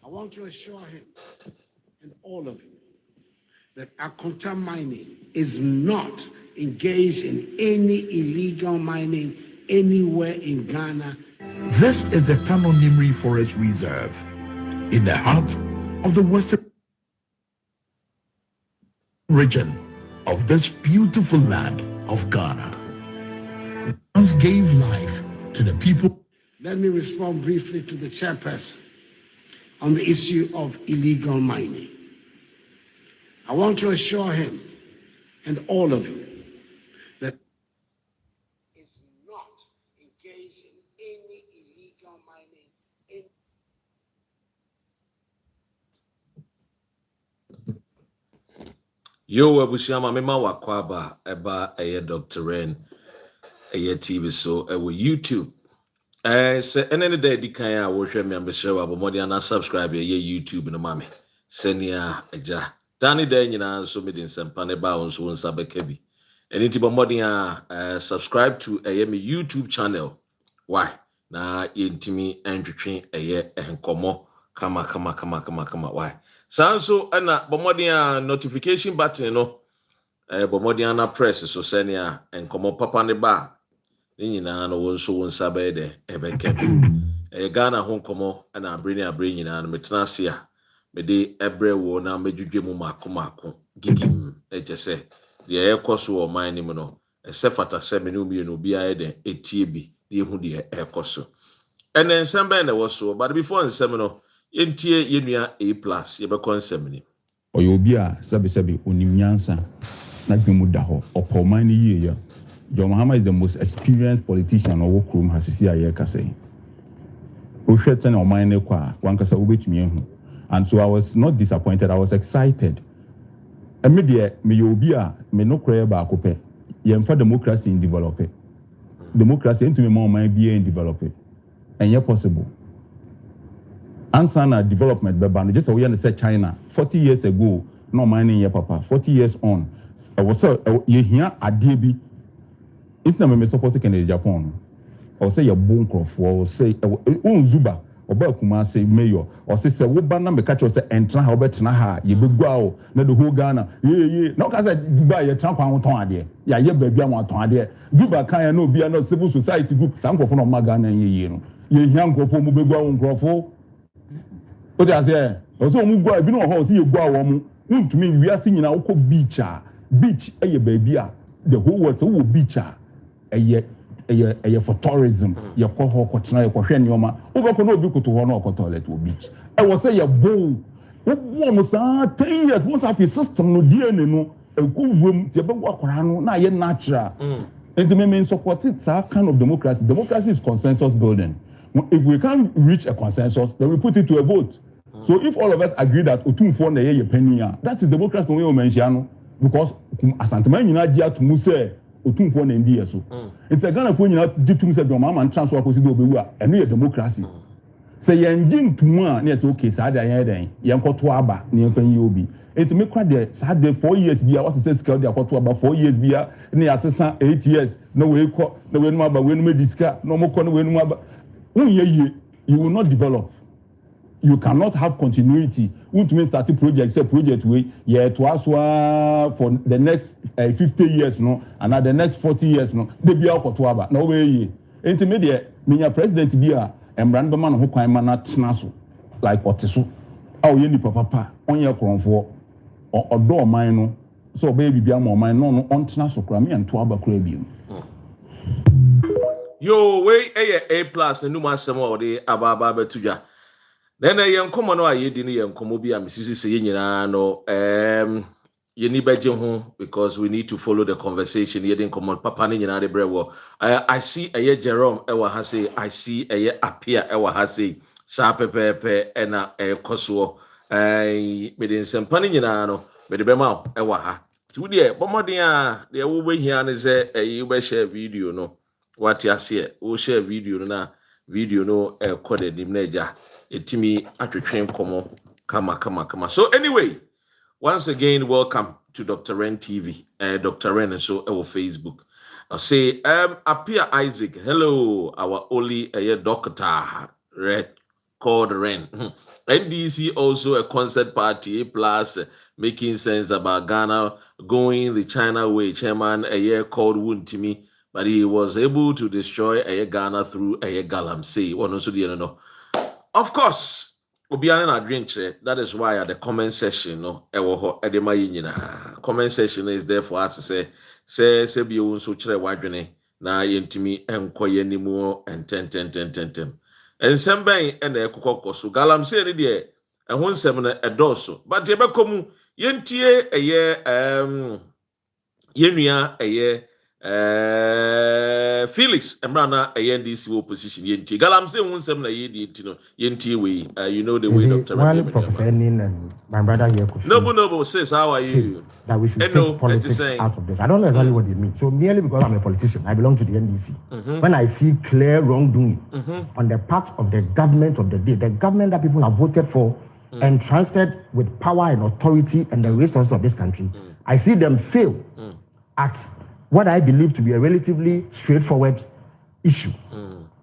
I want to assure him and all of you that Akonta Mining is not engaged in any illegal mining anywhere in Ghana. This is the Kanonimri Forest Reserve in the heart of the western region of this beautiful land of Ghana. Once gave life to the people. Let me respond briefly to the chairperson on the issue of illegal mining. I want to assure him and all of you that is not engaged in any illegal mining Yo, Abushama, Mema Wakwaba, Eba, Dr. Ren, TV, so, YouTube. Say, any day, Dikaya, worship me, and show up, and subscribe, YouTube, and mommy. Senia, Eja. Danny Day, so me din Sampane Bounds, one Sabekebi. And into Bomodia, subscribe to a YouTube channel. Why? Na yintimi entry a year and komo, kama. Why? Sanso, and Bomodia notification button, no. Bomodiana press, so senia, and komo papa ne ba. Nina no one so one sabede ebeke Ghana hon komo na bring nyina no metnasia me de ebre wo na medwudwe mu mako gigim ejese de ekoso o man ni mu no esefata se me no mi no bia de etie bi de hu de ekoso ene nsem ben na woso but before nsem no yentie yenua A+ yebekọ nsem ni oyobi a sebe onimnyansa na dwemu da ho opoman ni yie ya John Mahama is the most experienced politician or work room has see a year kase. Usheten or mine kwa wankasa ubetumi ehu. And so I was not disappointed, I was excited. Media me obi a me no kra ba akope. Yemfa democracy in develop. Democracy into me more mind be in develop. And yet possible. Answer development beba just we say China 40 years ago no mining ye papa 40 years on. I was so ye here ade bi. If na me support Kennedy Japan, or say your bone crop, or say Zuba, or Bakuma say mayor, or say wo ba na me catch us entra ha obetina ha ye begua o na the whole Ghana ye no ka say Dubai ye tran kwan ton ade ya ye ba bia won ton ade Zuba kan na obi na civil society group san kofo no Ghana ye no ye hia nkofo mu begua won krofo o dey say o so mu gua bi no ho say ye gua wo mu ntumi wiase nyina wo ko beach eye ba bia the whole world so wo beach for tourism ye ko ho ko tena ye ko hwe nioma ubeko na obi kuto ho na ko toilet wo beach e wo say ye bow wo mo sa 10 years mo sa fi system no DNA no e ko wom tie be akora no na ye natural and me support it that kind of democracy is consensus building. If we can't reach a consensus, then we put it to a vote. So if all of us agree that otumfo na ye penny, that is democracy no we mention because asantema nyina dia to mu say otumfo na ndi yeso it's a Ghana for nyina ditum say doma man transfer akosi do obewu a eno ye democracy say yenji ntumu a na say okay saa da yen den yen koto aba na yen fan yi obi it me kwa de saa de 4 years bia what say scale de koto aba 4 years bia na ya sesa 8 years na we ko na we numa aba we numa diska na mo ko na we numa aba you will not develop. You cannot have continuity. Wontumi start a project, say project way, yeah, to us for the next 50 years, no, and the next 40 years, no, they be out to aba. No way. Intermediate, minya president be a embrand man who can man not snasso like otisu. Oh, ye ni papa, on your kronfo or door mine, no. So baby be a more mine, no, on snasso crami and to aba crabby. Yo, way A+ the new master or the ababa betuja. Then I am common no I didn't yam comobi and Mrs. Sayina no you need ho because we need to follow the conversation. You didn't come on Papa Nina de Brewo. I see a year Jerome Ewa Hase, I see a year appear Ewa Hase, Sapepe and a Kosuo. I made in some paninano, made the Bema Ewa ha. 2 dear, Bomodia, the old way here is a you share video no. What you see, we'll share video na video no coded in Naja. Etimi atwetwen komo kama. So anyway, once again, welcome to Dr. Ren TV. Dr. Ren and so our Facebook. I'll say Appear Isaac. Hello, our only doctor Red called REN. NDC also a concert party plus making sense about Ghana going the China way. Chairman a year called WONTUMI, but he was able to destroy a Ghana through a galamsey. One also the no. Of course, Obiana na drink. That is why at the comment section, no, comment section is there for us to say be so chere wadwene na yentimi enkoye nimu and 10. And some bang and a cocoa so galamsey ni de ɛho nsɛm no ɛdɔɔso but yɛbɛkɔ mu yɛntie ɛyɛ yɛnua ɛyɛ Felix emrana NDC opposition yɛntie galamsey ho nsɛm na yɛdi enti no yɛntie we you know the way Dr. While Professor Enin and my brother here could no sis, how are you? That we should take politics out of this. I don't know exactly what they mean. So merely because I'm a politician, I belong to the NDC. When I see clear wrongdoing on the part of the government of the day, the government that people have voted for, entrusted with power and authority and the resources of this country, I see them fail at what I believe to be a relatively straightforward issue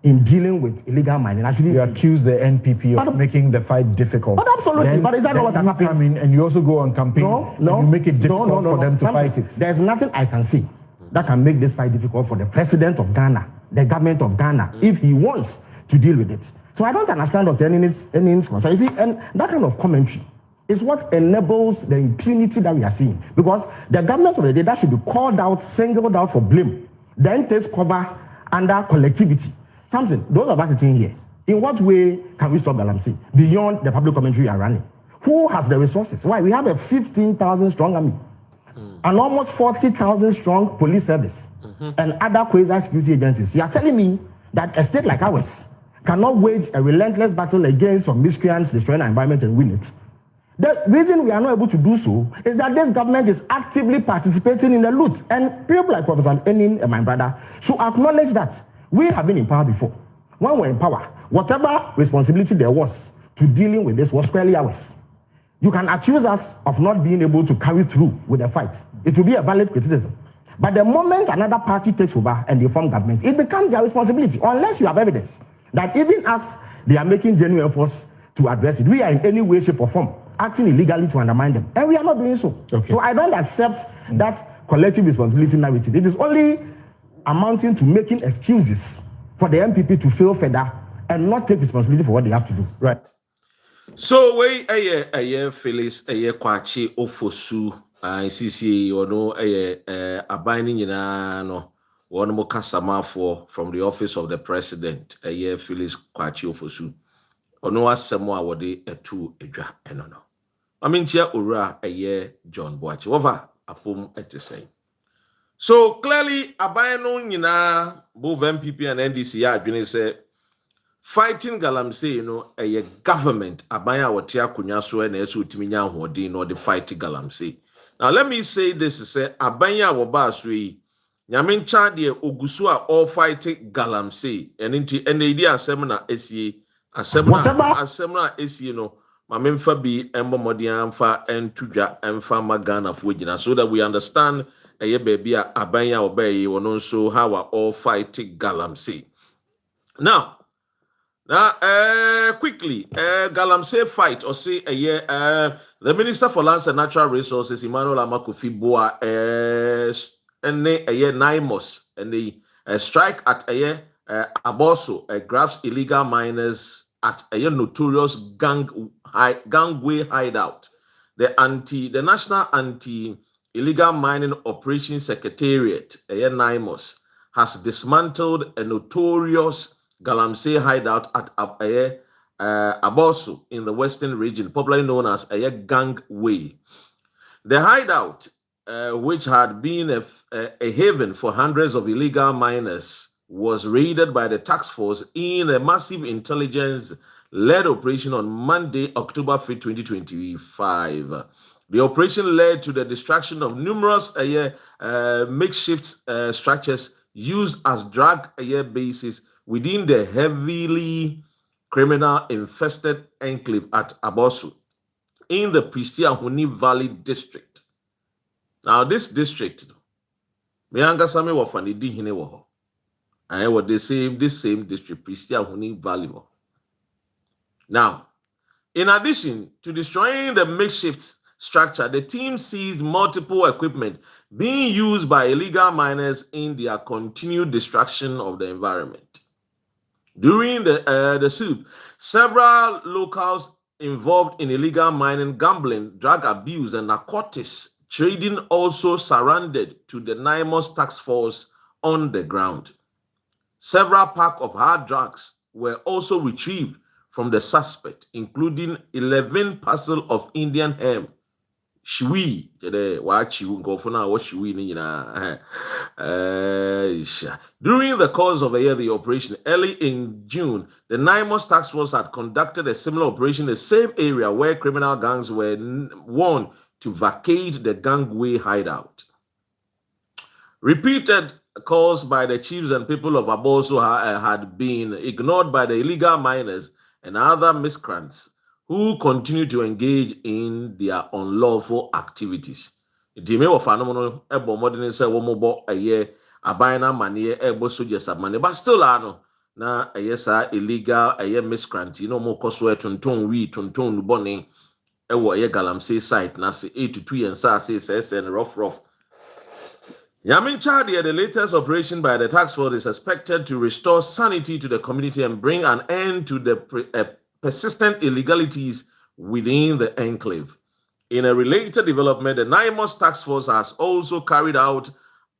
in dealing with illegal mining. Actually, you accuse the NPP of making the fight difficult. But absolutely. But is that not what has happened? Come in and you also go on campaign. No. You make it difficult for them to fight it. There's nothing I can see that can make this fight difficult for the president of Ghana, the government of Ghana, if he wants to deal with it. So I don't understand Dr. Enin's concern. You see, and that kind of commentary is what enables the impunity that we are seeing. Because the government of the day that should be called out, singled out for blame, then takes cover under collectivity. Something, those of us sitting here, in what way can we stop galamsey beyond the public commentary you are running? Who has the resources? Why? We have a 15,000 strong army, and almost 40,000 strong police service, and other quasi-security agencies. You are telling me that a state like ours cannot wage a relentless battle against some miscreants destroying our environment and win it? The reason we are not able to do so is that this government is actively participating in the loot. And people like Professor Enin and my brother should acknowledge that we have been in power before. When we were in power, whatever responsibility there was to dealing with this was squarely ours. You can accuse us of not being able to carry through with the fight. It will be a valid criticism. But the moment another party takes over and they form government, it becomes their responsibility, unless you have evidence that even as they are making genuine efforts to address it, we are in any way, shape, or form acting illegally to undermine them. And we are not doing so. Okay. So I don't accept that collective responsibility narrative. It is only amounting to making excuses for the MPP to fail further and not take responsibility for what they have to do. Right. So we Felix kwachi ofosu ICC ono abinding nyina no one mo kasama for from the office of the president Felix kwachi ofosu ono asemo awode etu edwa eno no aminchia ora John Boachi wova apom etesei. So clearly abino nyina both MPP and NDC adwene say fighting galamsey a government abaya wotia kunya so na eso utimi nya hodin no the fight galamsey. Now let me say this is say abanya wo ba so yi nyame ncha de ogusu a all fighting galamsey enti enedi asem na esie asem na esie no mamemfa bi embomodi amfa entudwa emfa magana fo gina so that we understand baby abanya obey wono so how are all fighting galamsey. Now quickly galamsey fight or say the Minister for Lands and Natural Resources Emmanuel Amakofi Boa and NIMOS and the strike at Aboso grabs illegal miners at a notorious gangway hideout. The National Anti-Illegal Mining Operations Secretariat, NIMOS, has dismantled a notorious galamsey hideout at Aboso in the western region, popularly known as a gangway. The hideout, which had been a haven for hundreds of illegal miners, was raided by the task force in a massive intelligence-led operation on Monday, October 5, 2025. The operation led to the destruction of numerous makeshift structures used as drug bases within the heavily criminal-infested enclave at Aboso in the Pristiahuni Valley district. Now, this district, Meangasame Wafanidi Hinewaho, and what they say, this same district, Pristiahuni Valley. Now, in addition to destroying the makeshift structure, the team seized multiple equipment being used by illegal miners in their continued destruction of the environment. During the soup, several locals involved in illegal mining, gambling, drug abuse, and narcotics trading also surrendered to the NIMOS task force on the ground. Several packs of hard drugs were also retrieved from the suspect, including 11 parcels of Indian hemp. Shiwi, during the course of a year, the operation, early in June, the NIMOS task force had conducted a similar operation in the same area where criminal gangs were warned to vacate the gangway hideout. Repeated calls by the chiefs and people of Aboso had been ignored by the illegal miners and other miscreants who continue to engage in their unlawful activities. The name of phenomenon ebo modern say womobo aye abina manie ebo soldiers money, but still na aye sa illegal aye miscreant mo koso etonton wi tonton boni ewo aye galamsey site na se 82 and sa say and rough. Yamin Chadi, the latest operation by the task force is expected to restore sanity to the community and bring an end to the persistent illegalities within the enclave. In a related development, the NIMOS task force has also carried out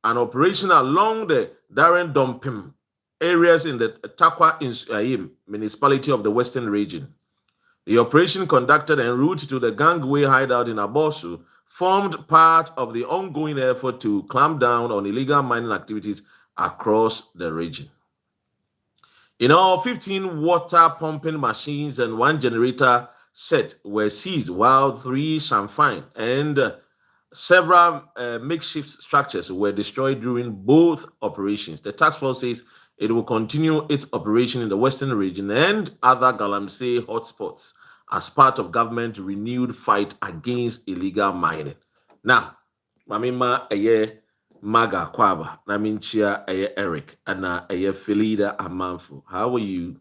an operation along the Darren Dompim areas in the Takwa municipality of the Western region. The operation conducted en route to the gangway hideout in Abosu formed part of the ongoing effort to clamp down on illegal mining activities across the region. In all, 15 water pumping machines and 1 generator set were seized, while 3 champagne and several makeshift structures were destroyed during both operations. The task force says it will continue its operation in the Western region and other Galamsey hotspots as part of government's renewed fight against illegal mining. Now, Mamima Aye Maga Kwaba, Naminchia Aye Eric, and Aye Felida Amanfu. How are you,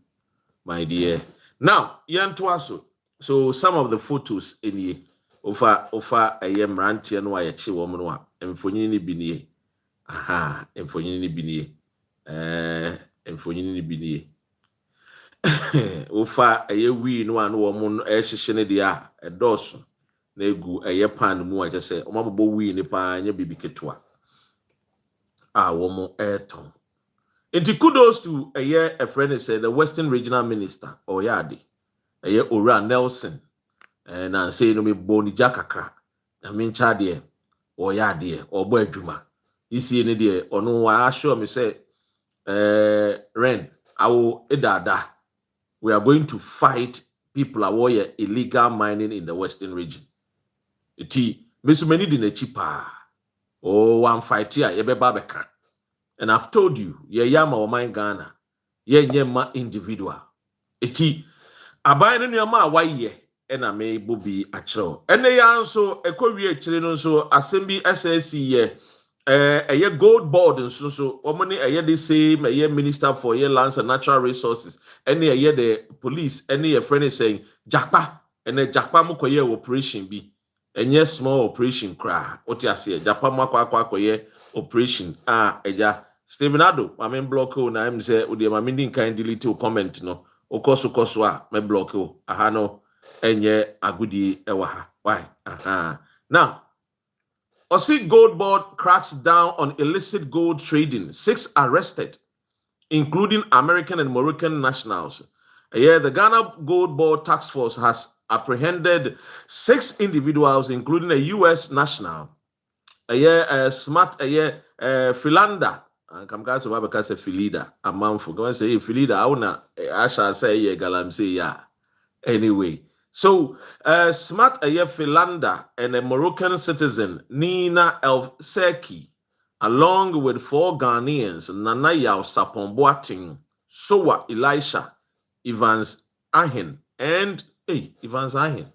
my dear? Now, Yantuaso. So some of the photos in ye ofa Aye Mrantia no Aye Chi Womanwa, and Fonini Binie. Aha, and Fonini Binie. And Fonini Binie. Ofa eye wi no an wo mo ehyehyene dia edoso na egu eye pan mu a je omabbo wi ni pa anya bibi ketua a wo mo eton. Enti kudos to a friend said the Western Regional Minister Oyade eye Ora Nelson na say no me boni jakakra na me ncha de Oyade obo adwuma isi ne de ono wa assure me say Ren awo edada. We are going to fight people who are illegal mining in the Western region. Iti mesumeni di na chipa. Oh, one fight here, yebe babeka. And I've told you, ye yama o my Ghana, ye nyema individual. Iti abayne nyama awaye ena me bobi achro. Ene ya nso ekowie chire no nso assembly SSC ye a gold board and so omani a the same a minister for lands and natural resources any a the police any a friend is saying japa and a japa mokoye operation be and yes small operation cry what you say japa makwa operation eja Stevenado I mean block na am say odi ma minding kind delete comment no okoso a me block aha no enye agudi ewa ha why now Osi Gold Board cracks down on illicit gold trading. 6 arrested, including American and Moroccan nationals. The Ghana Gold Board Task Force has apprehended 6 individuals, including a U.S. national. Smart Philander. Come guys to Babaka say Philida. A month for go say Philida. I shall say Galamsey ya. Anyway. So, smart Philander and a Moroccan citizen, Nina El Seki, along with 4 Ghanaians, Nanayao Sapon Boating, Sowa Elisha, Evans Ahin, and Evans Ahin,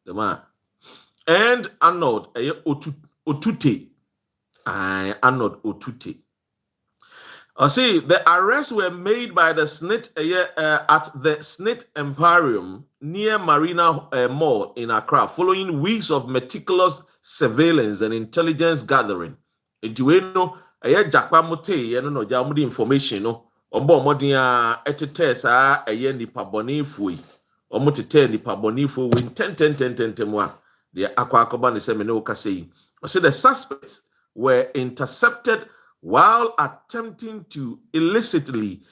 the man, and Arnold Otute, Arnold Otute. See, the arrests were made by the SNIT at the SNIT Emporium near Marina Mall in Accra, following weeks of meticulous surveillance and intelligence gathering. Into we know Jakpa Mote, no Jamudi information, no, Ombo Modia etete sa nipa boni fui. Omotete nipa boni fui win 10 the Aquacoban is semino say. So the suspects were intercepted while attempting to illicitly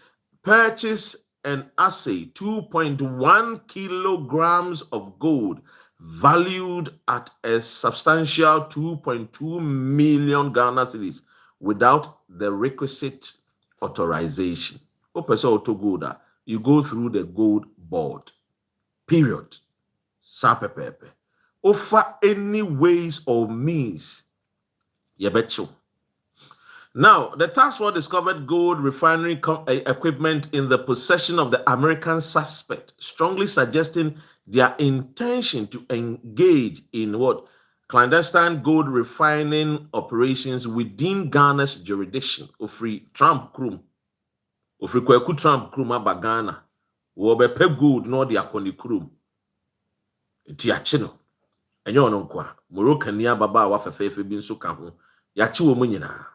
purchase and assay 2.1 kilograms of gold valued at a substantial 2.2 million Ghana cedis without the requisite authorization. You go through the gold board. Period. Sapepepe. Offer any ways or means. Yebecho. Now, the task force discovered gold refinery equipment in the possession of the American suspect, strongly suggesting their intention to engage in what? Clandestine gold refining operations within Ghana's jurisdiction. Ofri Trump Krum. Ofri Kweku Trump Krum aba Ghana. Wobepe gold no di akoni Krum. Iti achino. Enyo ononkwa. Moroka ni ababa wa fefefe bi nso ka ho. Yachi wo mu nyina.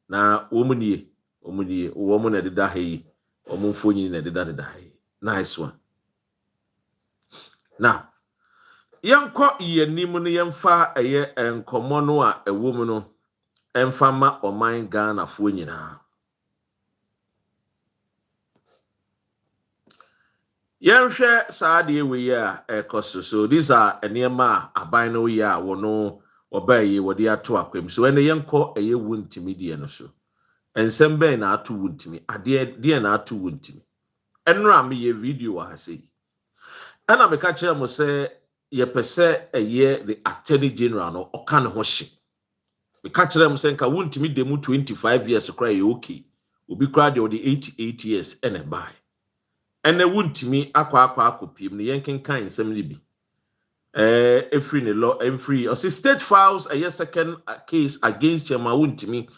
Na womunie womu na deda heyi omumfonyi na deda heyi. Nice one. Now, yanko yenim no yemfa eye enkomo no a ewom no emfa ma oman Ghana fo nyina. Yenhwe saade we ya ekoso. So these are enema aban no ya wono obaye wodi ato akwam. So ene yenko eye wontimi die no so. Ensem be na ato wontimi. Ade die na ato wontimi. Enra me ye video wa hase. Ana me ka kire mo se ye pese eye the attorney general no oka ne ho hye. Me ka kire mo se nka wontimi de mu 25 years kra ye okay. Obi kra de odi 88 years ene bai. Ene wontimi akwa akopim ne yenkenkan nsem ne bi. Every in the law and free. Or state files a second case against Chema Wontimi,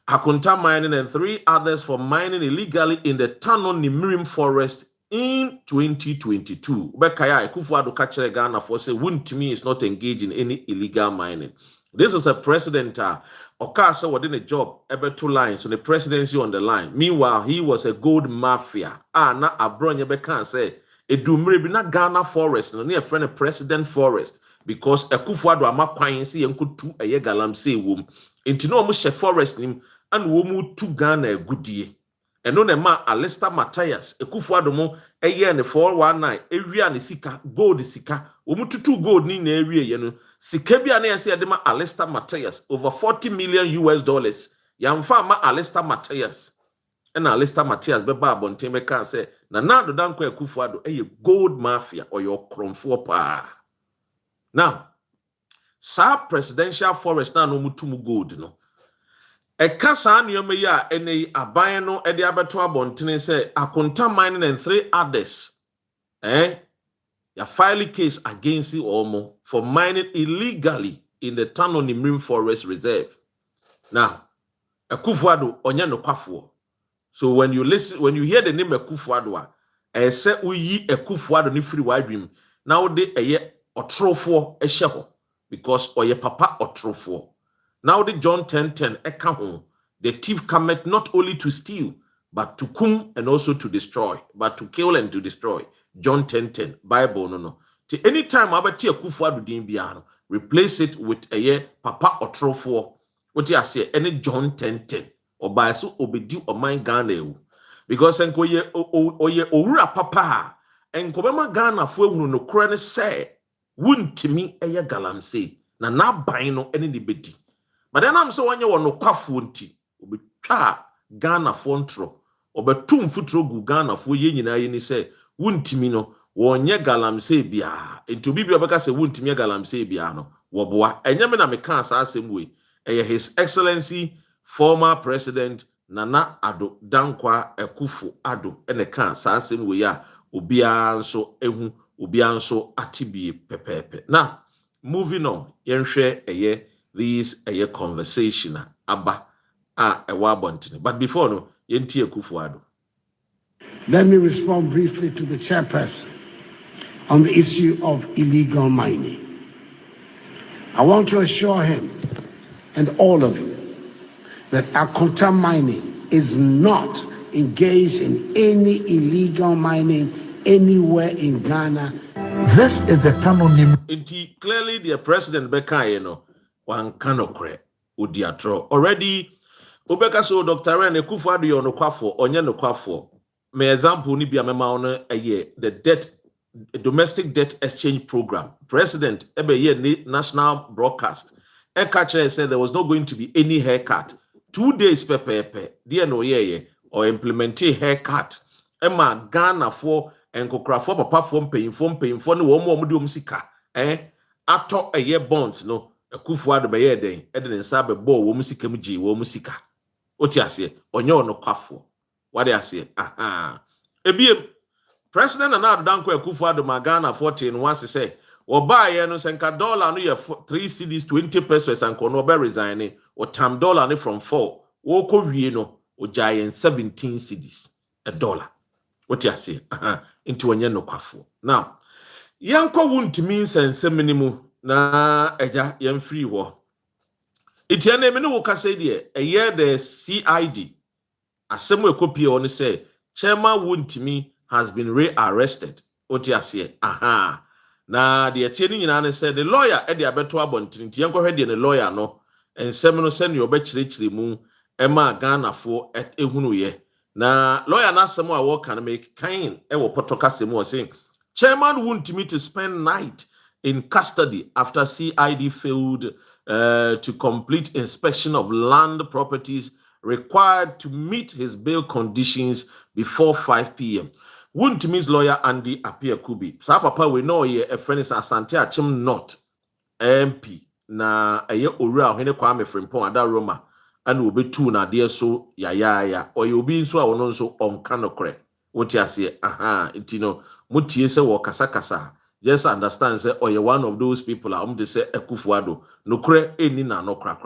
Akunta Mining, and 3 others for mining illegally in the Tano Nimirim Forest in 2022. Bekaya Kufuado Kachere Ghana for say Wontimi is not engaged in any illegal mining. This is a president. Okasa was in a job, about 2 lines, so the presidency on the line. Meanwhile, he was a gold mafia. Na Abronya Bekan say. Edumre bi na Ghana forest no near friend president forest because Akufuado ama kwan si yenkotu eye galamsey wom enti no mo hye forest nim and wo mu tu Ghana agudie eno na ma Alistair Matthias Akufuado mo eye ne 419 ewia ne sika gold sika wo mu tutu gold ni na ewie ye no sika bia na yese de ma Alistair Matthias over $40 million yamfa ma Alistair Matthias and Alistair Matthias beba abonten beka say na nado danko Akufuado eye gold mafia or your kromfo pa. Now, sa presidential forest na no mutumu gold no. E kasa niyome ya ene aban no e de abeto abonten say Akunta Mining and 3 others ya file case against Omo for mining illegally in the Tano Nimrim Forest Reserve. Now, Akufuado onye no kwafo. So when you hear the name Akufuado, say uyi Akufuado ni free wadrim. Now de eye otrofo ehye because oye papa otrofo. Now the John 10:10 eka ho. The thief cometh not only to steal, but to come and also to destroy, but to kill and to destroy. John 10:10 Bible no. Till any time abati Akufuado din bia no, replace it with eye papa otrofo. What you say any John 10:10. Oba so obedi oman Ghana ewu because enko ye oye owura papa enko bema Ghana fo ehunu no kora ne se wontimi eye galamsey na ban no ene ne bedi but then am so wanye wo no kwafo nti obetwa Ghana fo ntro obetum futuro gu Ghana fo ye nyina ye ni se wontimi no wonye galamsey bia enti obi bi obeka se wontimi galamsey bia no wo boa enye me na me kan sa asem we eye His Excellency former president Nana Addo Dankwa Akufo-Addo ene kan sa asem we ya obia nso ehu obia nso atibie pepepe. Now moving on yenhwe eye these eye conversation aba ewa bontene but before no Yenti Akufo-Addo. Let me respond briefly to the chairperson on the issue of illegal mining. I want to assure him and all of you that Akonta Mining is not engaged in any illegal mining anywhere in Ghana. This is the canon. Clearly, the president Beka, one canokre, Udiatro. Already, Ubeka so Dr. Ren Akufo-Addo yo no kwafo, onye no kwafo. My example ni bia mema on a year, the domestic debt exchange program. President ebe ye national broadcast. A catcher said there was not going to be any haircut. 2 days per. Dear no ye or implementing haircut. Emma Ghana for and kokra for papa form paying no one more medium sika. Ato a year bonds no Akufo-Addo be ye den eden sabe bo wo musika mji wo musika. Oti ase onyo no kwafo. What do I say? Ebiem President Nana Danko Akufo-Addo Ghana 14 wants to say buy no senka dollar no ye 3 cedis 20 pesos and kono be resigning or tam dollar no from 4 wo ko wie no o giant 17 cedis a dollar. What you say? Into onye no kwafo. Now yanko wontumi nsensem mu na eja yem free wo. Itiane me no wo ka say de the CID asemu ekopie on say Chairman Wontumi has been rearrested. What you say? Na the attorney nyina said the lawyer e de abeto abontin nti yanko hwe de ne lawyer no ensem no se ne obekirikiri mu ema Ghana fo ehunu ye na lawyer na asem a wo kan make kind e wo potoka semu o saying Chairman Wontumi to spend night in custody after CID failed to complete inspection of land properties required to meet his bail conditions before 5 p.m. Wontumi's lawyer Andy Appiah Kubi. Sa papa we know ye a friend is Asante Achim not MP na eye owura ohene Kwame Frimpong ada Roma and obi tu na de so ya or you be so a wono so onka nokre. What you say? Itino mutie se wo kasa just understand say or you one of those people they say Akufo-Addo nokre eni na no kra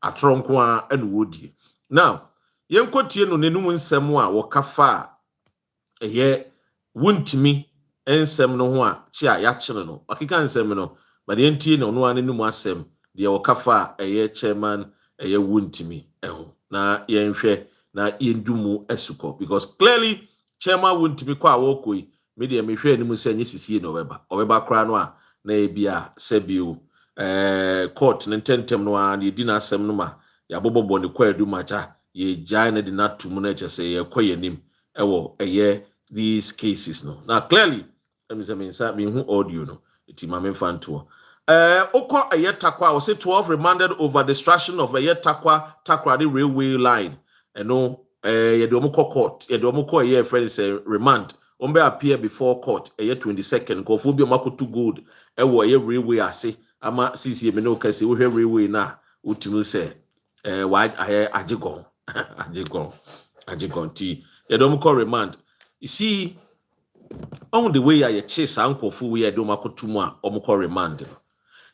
atronko a and wodi. Now yenkotie no nenum nsem a wo kafa eye Wontumi ensem no ho a chi a ya kire no akika nsem no but yentie no no anenum asem de wo kafa eye chairman eye Wontumi eho na yenhwe na yendumu esuko because clearly Chairman Wontumi kwa wokoi media mehwe anim se anye sisie no obeba kra no a na ebia sebio court ntentem no a ne di na asem no ma ya bobobo ne kwa adu macha ye jai na di na tumu na chese ye kwayenim ewo eye these cases no now clearly me hu audio no iti ma me fanto okwa eye takwa was 12 remanded over destruction of eye takwa the railway line no ye do mko court ye do mko eye friends remand ombe appear before court eye 22nd ko fu bi makotu gold ewo eye railway ase ama sisi me no kase wo hwe railway na utinu se why ajigon ti ye do mko remand. You see on the way I chase uncle fu we do makotu mu a omko remand.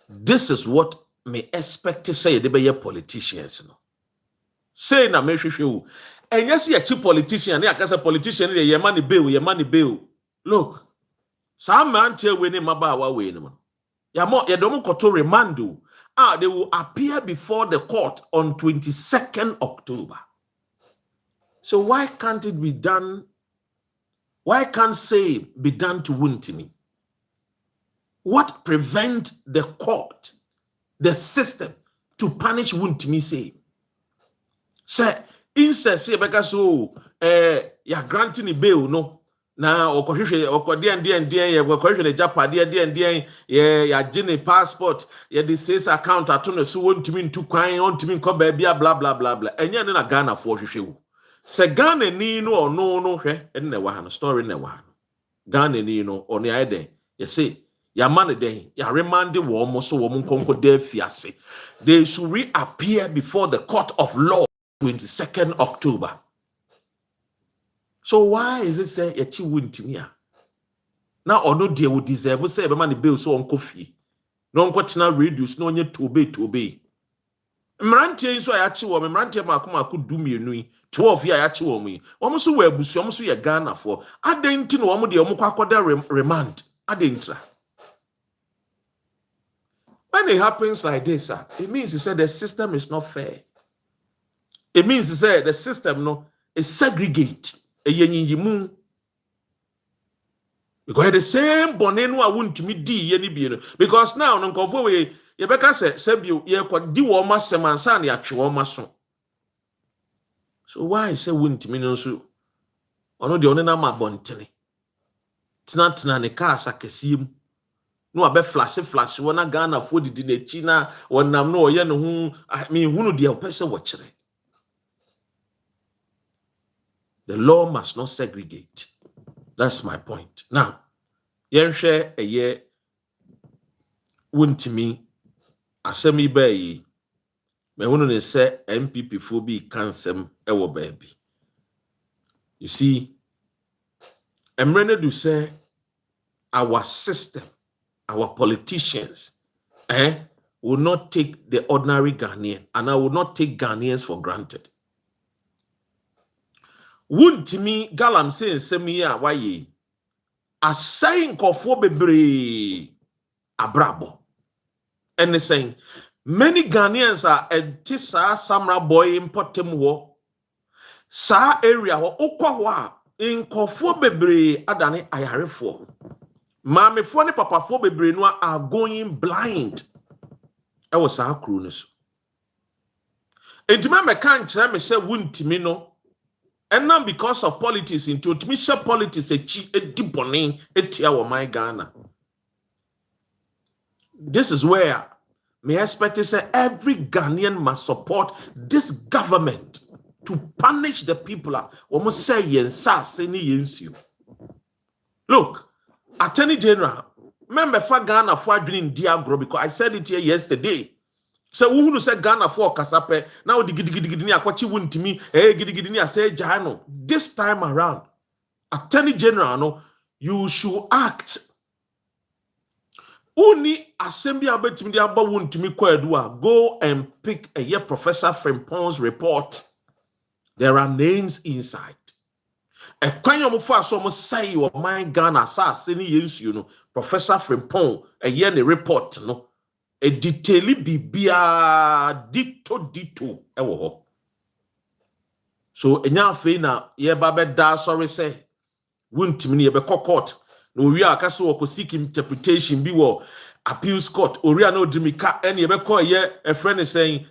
This is what me expect to say they be politicians no. Say na me hwehwe and yes ye chi politician na akasa politician ye money bill. Look. Some man tell we ni mabawa we ni. Ya do koto remand. They will appear before the court on 22nd October. So why can't it be done? Why can't say be done to Wontumi? What prevent the court, the system, to punish Wontumi say? Say, instead say because ya granting the bail no. Na okohwehwe okodian ye okohwehwe the japade ya gene passport ye the sales account ato no so Wontumi ntu kwan Wontumi nko ba bia bla bla bla bla enye ne na Ghana fo hwehwe wo se Ghana ni no ono no hwe enne wa ha no story ne wa ha Ghana ni no ono ya den ye say ya man den ya remand wo mo so wo nkonko da fiase they should reappear before the court of law 22nd October. So why is it say yachi Wontumi a na ono de wo deserve say be man bill so onko fi no onko tena reduce no onye to obey Mrantie so ayachi wo mrantie maako du mienu yi 12 ya ayachi wo mu yi omo so wa abusu omo so ye Ghana for adenti no omo de omo kwakoda remand adentra. When it happens like this, it means he said the system is not fair. It means he said the system no is segregate. Because the same bonenu a wontumi di ye ni bi no. Because now no nkofo we ye beka se sebio ye kwadi wo ma semansa na atwe wo ma so. So why say wontumi no so ono de ono na ma bontene. Tena ne ka asakesiem. No abe flash wona Ghana for didi na chi na wonam no oye no hu me hunu de opese wo kire. The law must not segregate. That's my point. Now, yenhwe eye wontimi asemi bayi me hunu ne se MPP fo bi kansem ewo baabi. You see, emrene do say our system, our politicians, will not take the ordinary Ghanaian, and I will not take Ghanaians for granted. Wontimi galam say nsemi a waye assign kofo bebre abrabo. And saying many Ghanaians are tisa samra boy importem wo sa area wo okwa wa in kofo bebre adane ayarefo. Mame fo ne papa fo bebre no are going blind. E was sa kru ne so. Entime me kan kire me se wontimi no. And now because of politics into Misha politics a deep bonning my Ghana. This is where may I expect to say every Ghanaian must support this government to punish the people. Almost say you. Look, Attorney General, remember for Ghana for doing Diagro because I said it here yesterday. So who say Ghana for kasape now the gidigidini akwachi wontimi gidigidini say jano. This time around, Attorney General no, you should act. Only assembly abetimi dia ba wontimi kwadua go and pick a year Professor Frimpon's report. There are names inside. A kwanya mo fa so mo say your mind Ghana sa seni yensu no Professor Frimpon a year the report no. A detaili bibia dito ewo ho. So enya afi na ye ba be da sorry say wontimi ne ye be court no wi akase wo ko seek interpretation bi wo appeals court ori na odimika ene ye be call ye a friend is saying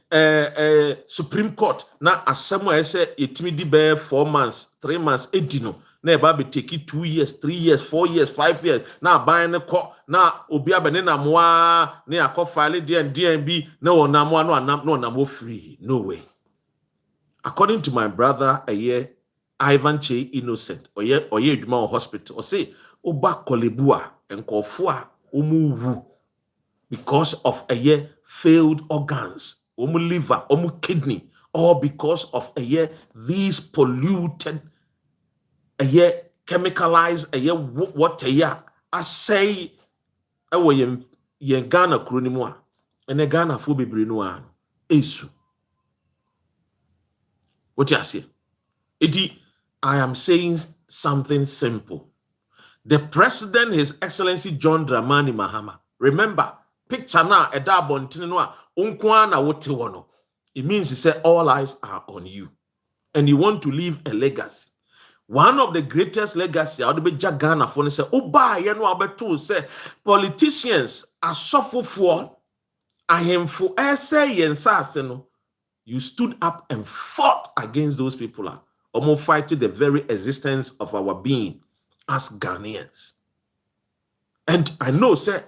Supreme Court na asemo ese etimi di be 4 months 3 months edino na e ba be take it 2 years 3 years 4 years 5 years na ban ne ko na obi abene na moa ne akofile DNB na wona moa no na free. No way. According to my brother Ivan Che Innocent oye adwuma hospital o say oba kolebua enkofo a omuwu because of failed organs, liver, kidney, or because of these polluted chemicalized water I say ye Ghana kroni mu a ene Ghana fo bebre no a esu. What you say? I am saying something simple. The president, His Excellency John Dramani Mahama. Remember, picture na eda bontene no a unkwa na wote wono. It means he said all eyes are on you, and you want to leave a legacy. One of the greatest legacy I would be Ghana for say oba ye no abeto say politicians are suffer for ahemfo say yensase no. You stood up and fought against those people. Almost fighting the very existence of our being as Ghanaians. And I know, sir,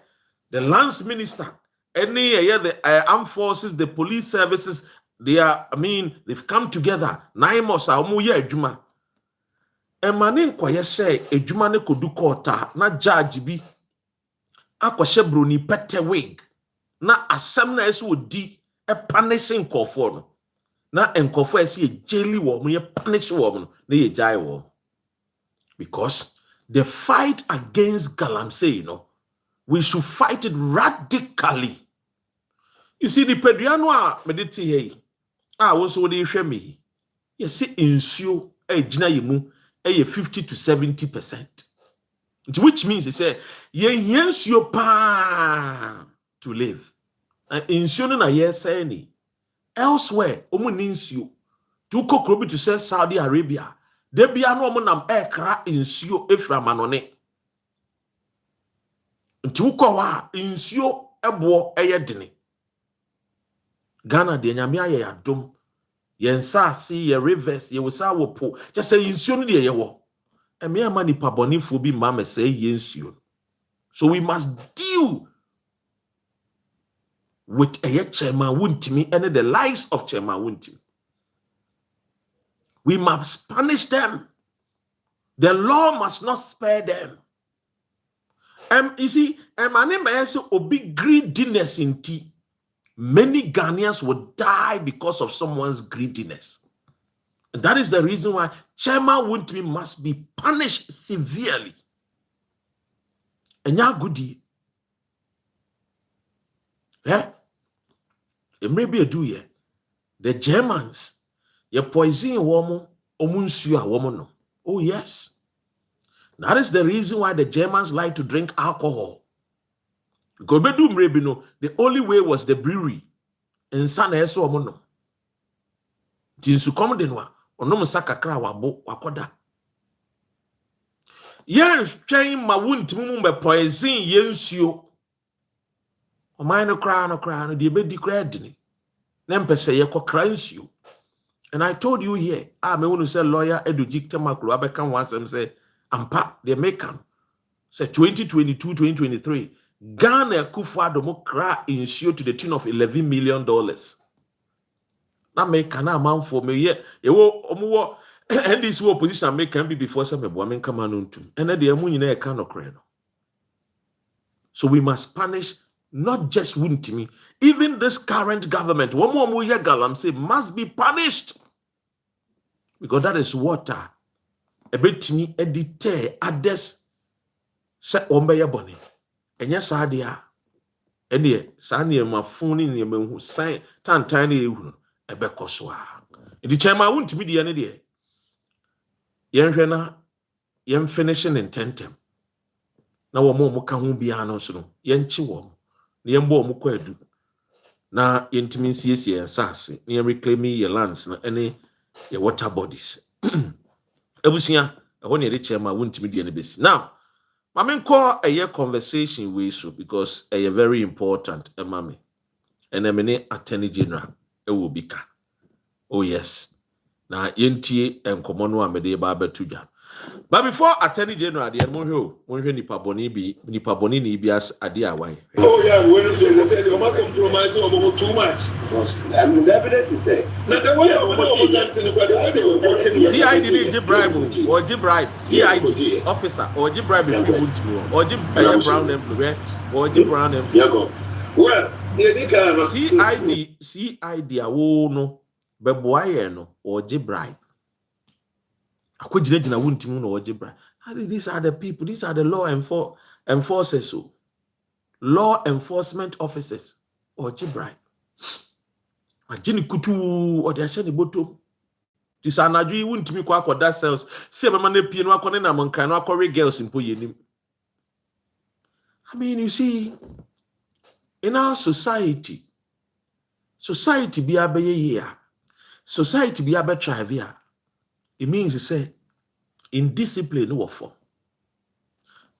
the Lance Minister, the armed forces, the police services, they've come together. 9 months, ejuma. Emanin kwaye say ejuma ne kodu kota na judge bi akwahye broni pete wig na asem na ese odi e punishing kofo no na enkofo ese jeli wo mo ye punish wo no na ye jai wo because the fight against galamsey we should fight it radically. You see, the Pedriano mediti here. Also they share me. You see, insure a jina yimu a 50 to 70%. Which means they say, yes, your pa to live. And insure na yes any. Elsewhere, insure. To kokrobi to say Saudi Arabia. They be no monam aircraft insure efra manone. To kowa insure ebo eyedini. Ghana de nyame aye adom yen saasi ye rivers ye wosa wopo just say insuo no de ye wo e me ama nipa bonifo bi mama say ye insuo. So we must deal with a chairman wontimi and the lives of chairman wontimi. We must punish them. The law must not spare them. You see, my name is obi greediness in tea. Many Ghanaians will die because of someone's greediness. And that is the reason why Chairman Wontumi must be punished severely. And ya goodie. It may be a do ye. The Germans, ye poison woman, omunsu a woman. Oh, yes. That is the reason why the Germans like to drink alcohol. The only way was the brewery. And sana eso omono. Tinsu komdenwa onom sakakra wabo wakoda. Yen twen ma wontimi mu be poison yensuo. O man no kra no de be di kra dini. Na mpese ye kokra nsuo. And I told you here, me wonu say lawyer Edujikte Makro abeka wansem say ampa they make am. Say 2022 2023 Ghana Kufuado mo kra nsuo to the tune of $11 million. Na make an amount for me ye wo omo and this opposition make can be before some ebo men come anuntum and na de amu nyina e ka no kre no. So we must punish not just Wontumi, even this current government one more ye galam say must be punished, because that is what a betimi edite others say ombeye boni enye sadia ene sane ma funi ne ma hu san tantan ne ehunu ebekoso a di Chairman Wontumi de ne de yen hwe na yen finishing in tentem na wo mo ka ho bia no so no yen chi wo na yen bo mo kwa adu na yen timi siesie ensase na yen reclaim your lands na ene your water bodies ebusia ho ne de Chairman Wontumi de ne besi. Now mame call a conversation we so because a very important mame and a mini attorney general will be ka. Oh yes. Na yentie enkomo no amede ba betuja. But before attorney general the mo hwe nipa boni ni bi as ade awai. Oh yeah, when you say they must compromise over too much. I mean the evidence is there. CID bribe or bribe CID officer or bribe if you want to or brown employee or brown employee. Well, CID awo no beboaye no or bribe. Akwejina Wontumi no or bribe. These are the people, these are the law enforcers, so law enforcement officers or bribe. Ajini kutu or the asheni bottom. This anadwi Wontumi kwa akoda cells. See a man pie no akone na mankan no akore girls impo yenim. I mean, you see, in our society be abeye here. Society be abe thrive here. It means to say in discipline no form.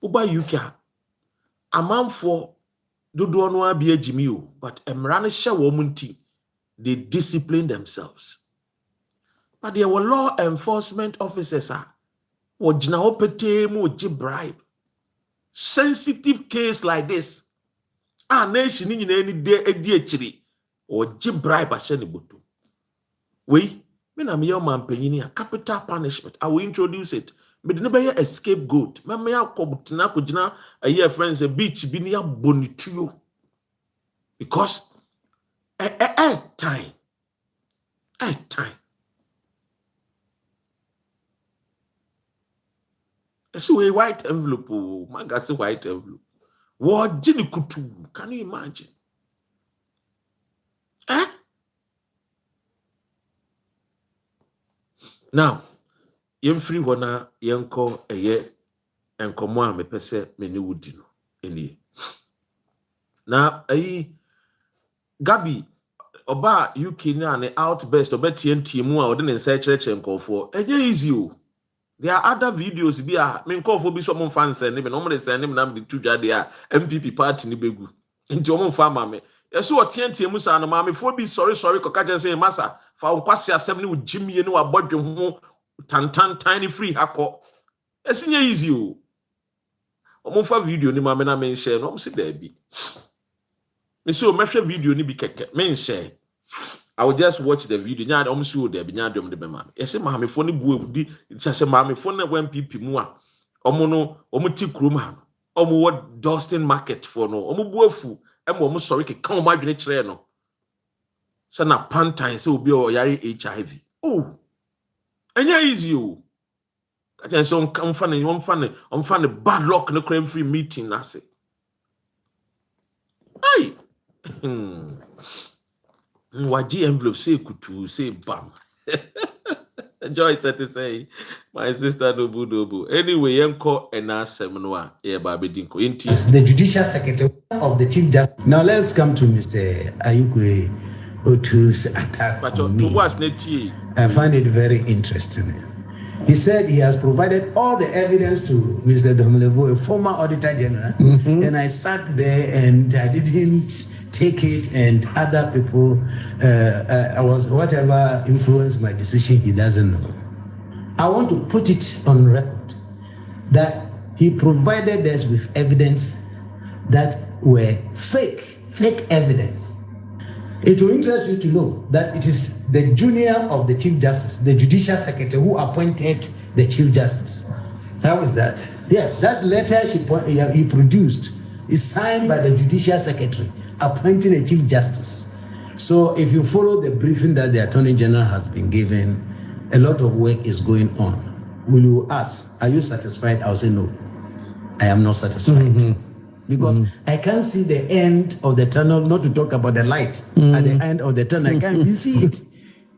Uba UK a man for dodo no abi agimi o, but emra ne hye wo munti they discipline themselves. But there were law enforcement officers or jina opete mo bribe. Sensitive case like this. Nation nyina any day edi achiri or bribe asheni boto. We me na me your man penyini a capital punishment. I will introduce it. Me de no be a scapegoat. Me ya kobutena ko jina a friends a beach bi ne abonituo. Because time. So a white envelope, magazine white envelope. What jini kutu? Can you imagine? Now, free wana yenko eye enkomo a mepese meni wudi no eni. Na Gabi oba UK na ne outburst oba TNT mu a ode ne nsa kyerɛkyerɛ nkɔfo enye easy o. There are other videos bi a me nkɔfo bi so mo fan send me no mo de send me na me tu dwade a MPP party ni begu. Nti o mo fa ma me. Yeso o TNT mu sa no ma me fo bi sorry koka je say masa fa nkwase asem ne o jimie ne wa bodwe ho tantan tiny free hako. Esinye easy o. O mo fa video ni ma me na me share no mo se da bi. Me say o mehwe video ni bi keke me share. I will just watch the video. Nya om si o da bi nya dom de be ma. Yese ma me fo ne bu edi se ma me fo na wan pipi mu a. Omo no omo ti krom ha. Omo what Dustin market for no. Omo bu afu e mo sorry ke kan o ma dwene kire no. Se na pantan se obi o yare HIV. Oh. Enya easy o. Kaje so on fan bad luck no crime free meeting na se. Ay. Waji envelope say kutu say bam. Joy said to say my sister Dobu. Anyway, yenko ena seminwa ye babedinko inti. The Judicial Secretary of the Chief Justice. Now let's come to Mr. Ayukwe Otu's attack on me. I find it very interesting. He said he has provided all the evidence to Mr. Domelovo, a former Auditor General, and I sat there and I didn't take it, and other people, I was whatever influenced my decision, he doesn't know. I want to put it on record that he provided us with evidence that were fake evidence. It will interest you to know that it is the junior of the Chief Justice, the Judicial Secretary, who appointed the Chief Justice. How is that? Yes, that letter he produced is signed by the Judicial Secretary appointing a Chief Justice. So if you follow the briefing that the Attorney General has been given, a lot of work is going on. Will you ask, are you satisfied? I'll say no, I am not satisfied. Because I can't see the end of the tunnel, not to talk about the light at the end of the tunnel. I can't even see it.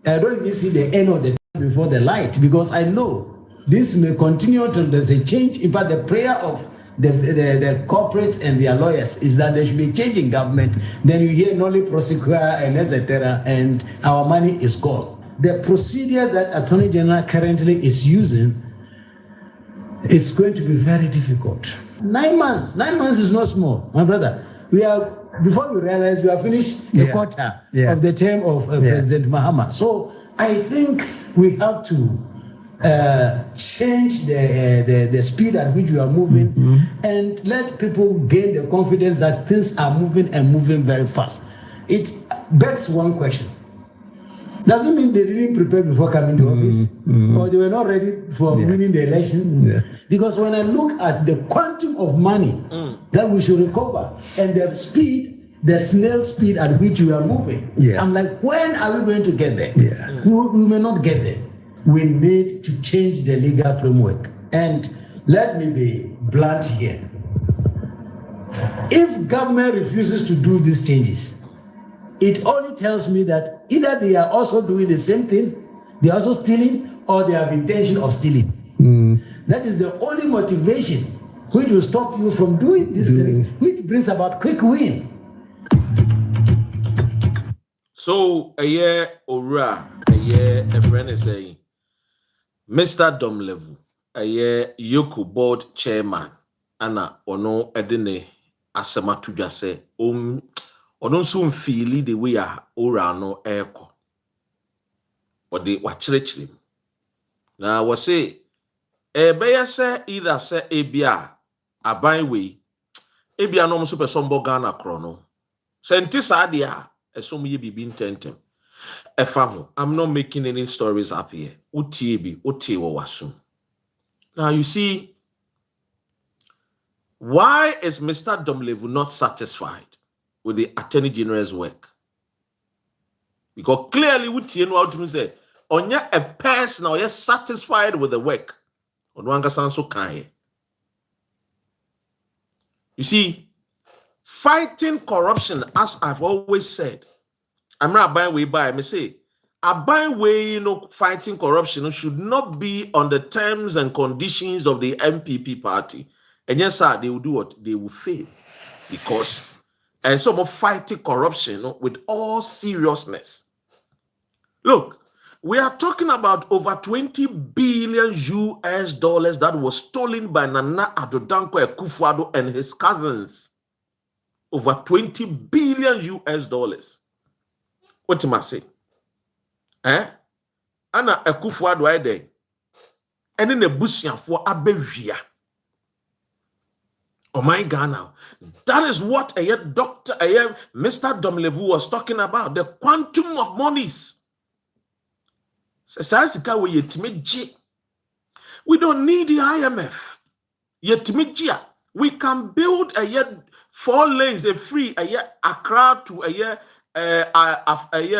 I don't even see the end of the tunnel before the light, because I know this may continue until there's a change. In fact, the prayer of the corporates and their lawyers is that there should be a change in government. Then you hear Nolly prosecutor and etc., and our money is gone. The procedure that Attorney General currently is using is going to be very difficult. 9 months. 9 months is not small, my brother. We are, before we realize, we have finished a quarter of the term of President Mahama. So I think we have to change the speed at which we are moving and let people gain the confidence that things are moving and moving very fast. It begs one question. Doesn't mean they didn't prepare before coming to office, or they were not ready for winning the election. Because when I look at the quantum of money that we should recover and the speed, the snail speed at which we are moving, I'm like, when are we going to get there? We may not get there. We need to change the legal framework. And let me be blunt here. If government refuses to do these changes, it only tells me that either they are also doing the same thing, they are also stealing, or they have intention of stealing. That is the only motivation which will stop you from doing these things, which brings about quick win. So a year ora, a friend is saying, Mr. Domelovo, a year Yoko board chairman, Anna ono edene asematu jase Odon so feel the way ora no eko. Or the wachirechim. Now was say beya say either say ebia aban we ebia no so person Ghana krono. Senti sadia esom ye bibi intentem. Efamo, I'm not making any stories up here. Utie bi utie wo wasum. Now you see, why is Mr. Domelovo not satisfied with the Attorney General's work? Because clearly what you know how to say, on your a person or you're satisfied with the work. On one so kind. You see, fighting corruption, as I've always said, I'm not buying way by me say, Aban way, fighting corruption should not be on the terms and conditions of the MPP party. And yes, sir, they will do what? They will fail. Because some of fighting corruption with all seriousness. Look, we are talking about over 20 billion US dollars that was stolen by Nana Addo Dankwa Akufo-Addo and his cousins. Over 20 billion US dollars. What am I saying? Anna Akufo-Addo ide. And then the bushia for Abevia. Oh my God now. That is what Mr. Domelovo was talking about. The quantum of monies. We don't need the IMF. We can build 4 lanes, a free Accra to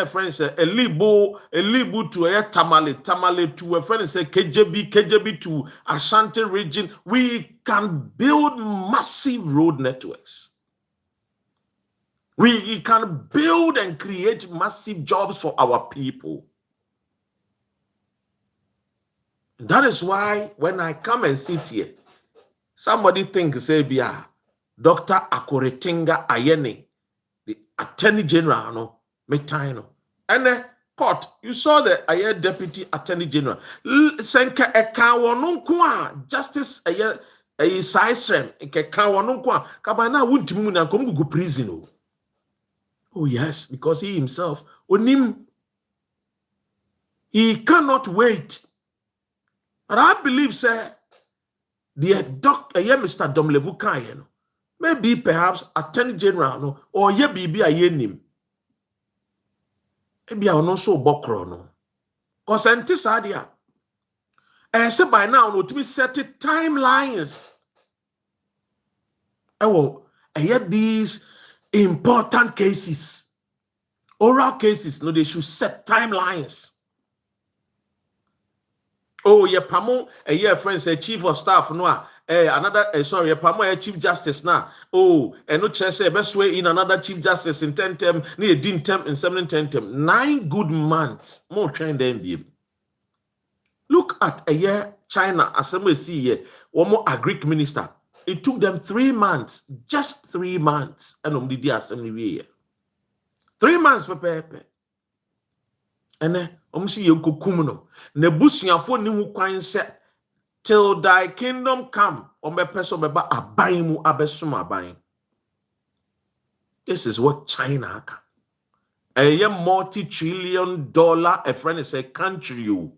friends Elibu to Tamale to a friend say KJB to Ashanti region. We can build massive road networks. We can build and create massive jobs for our people. That is why when I come and sit here, somebody thinks, say, Dr. Akoretinga Ayeni, the Attorney General, no, Metaino. And then court, you saw the Deputy Attorney General. Senka Ekawanunkwa, Justice Saisrem, Ekawanunkwa, Kabana Wontumi na Komgu prison. Oh, yes, because he himself, Onim, he cannot wait. But I believe, sir, the doctor, Mr. Domelovo Kayen, maybe perhaps Attorney General, no, or ye be a yenim. Maybe I will not so bokro, no. Because antisadia, and so by now, no, to be set timelines. Oh, and yet these important cases, oral cases, no, they should set timelines. Oh, yeah, Pamo, a year friends, a chief of staff, no, another, sorry, Pamo, a chief justice now. Oh, and no chance, best way in another chief justice in 10 term, near Dean term in 7 term. 9 good months, more trained than them. Look at a year, China, Assembly see here, one more a Greek minister. It took them 3 months, just 3 months, and the assembly year. 3 months, pepe. And then, see you kukumuno. Nebusiafo ni wukwan se till thy kingdom come. Omepeso beba abayimu abesum abayin. This is what China can. A multi-trillion-dollar a friend is a country you.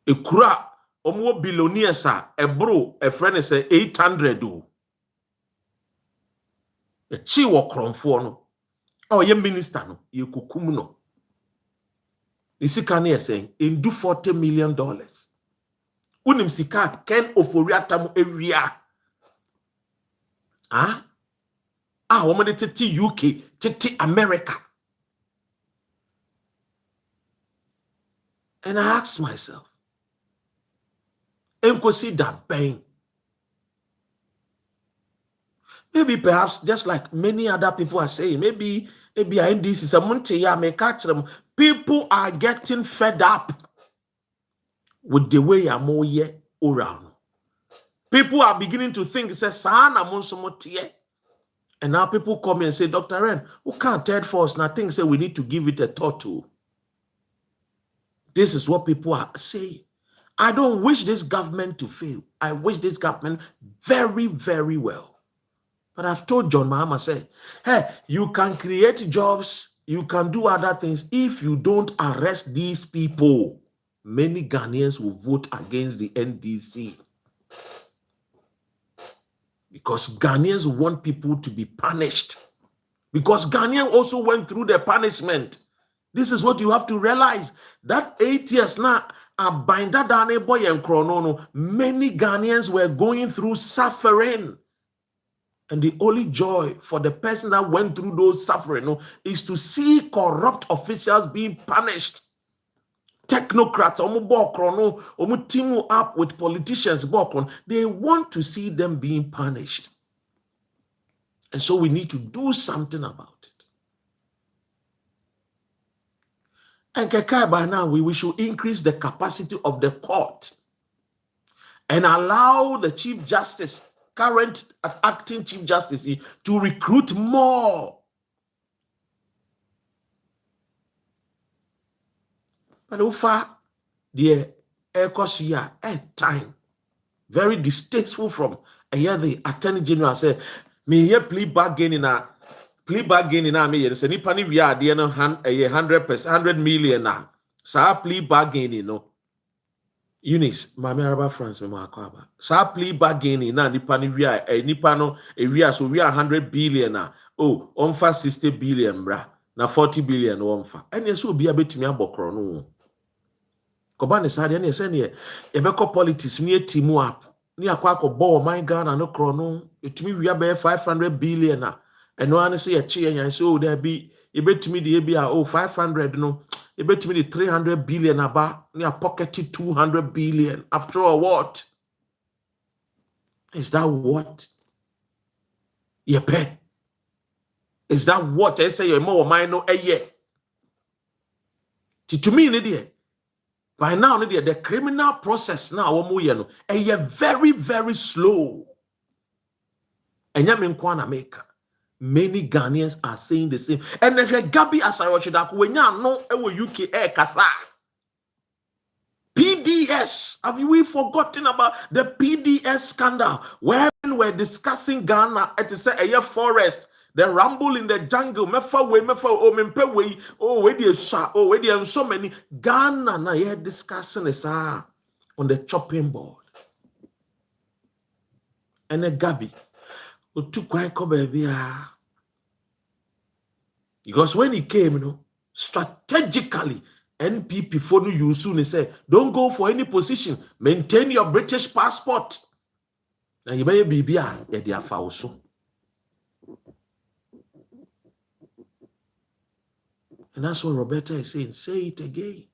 A kura omo billionaires a bro a friend is a 800 do. A chiwo kronfo no. Oh ye minister no ye kukumuno. Isikani is saying, in do $40 million. Unim sika ken oforiatam area. Woman titi UK, titi America. And I asked myself, consider bang. Maybe perhaps just like many other people are saying, maybe behind this is a monte ya may catch them. People are getting fed up with the way I'm all here around. People are beginning to think, and now people come and say, Dr. Ren, who can't third force? And I think say we need to give it a thought to. This is what people are saying. I don't wish this government to fail. I wish this government very, very well. But I've told John Mahama, say, hey, you can create jobs, you can do other things. If you don't arrest these people, many Ghanaians will vote against the NDC. Because Ghanaians want people to be punished. Because Ghanaians also went through the punishment. This is what you have to realize. That 8 years now, many Ghanaians were going through suffering. And the only joy for the person that went through those suffering is to see corrupt officials being punished. Technocrats, team up with politicians, they want to see them being punished. And so we need to do something about it. And by now, we should increase the capacity of the court and allow the Chief Justice, current acting Chief Justice, to recruit more. But so far, the air cost here at time very distasteful from the Attorney General said, me here plea bargaining na me here say nipa ni we are there no 100%, 100 million na. Sa plea bargaining no. Eunice, Mami Araba France me makwaba. Sa plea bargaining na nipa ni we are nipa no we are so we are 100 billion na. Oh, onfa 60 billion bra. Na 40 billion onfa. Ene so obi abetimi abokro no. Kobane sa de na se ne ebeko politics ni etimu up. Ni akwa ko bo my Ghana no kro no etimi wi abe 500 billion na. Eno an se ye che yan so there be ebetimi de be 500 no ebetimi de 300 billion aba ni a pocket 200 billion. After all, what is that? What ye pay? Is that what I say you more mind no year? To me ni there. By now, the criminal process now, very, very slow. And many Ghanaians are saying the same. And if you Gabi as I watch that, when you know UK air kasa PDS, have we forgotten about the PDS scandal when we're discussing Ghana at the forest? The rumble in the jungle, where so many Ghana na here discussing this on the chopping board. And a Gabi, because when he came, strategically, NPP for you soon say, don't go for any position, maintain your British passport. Now you may be also. And that's what Roberta is saying. Say it again.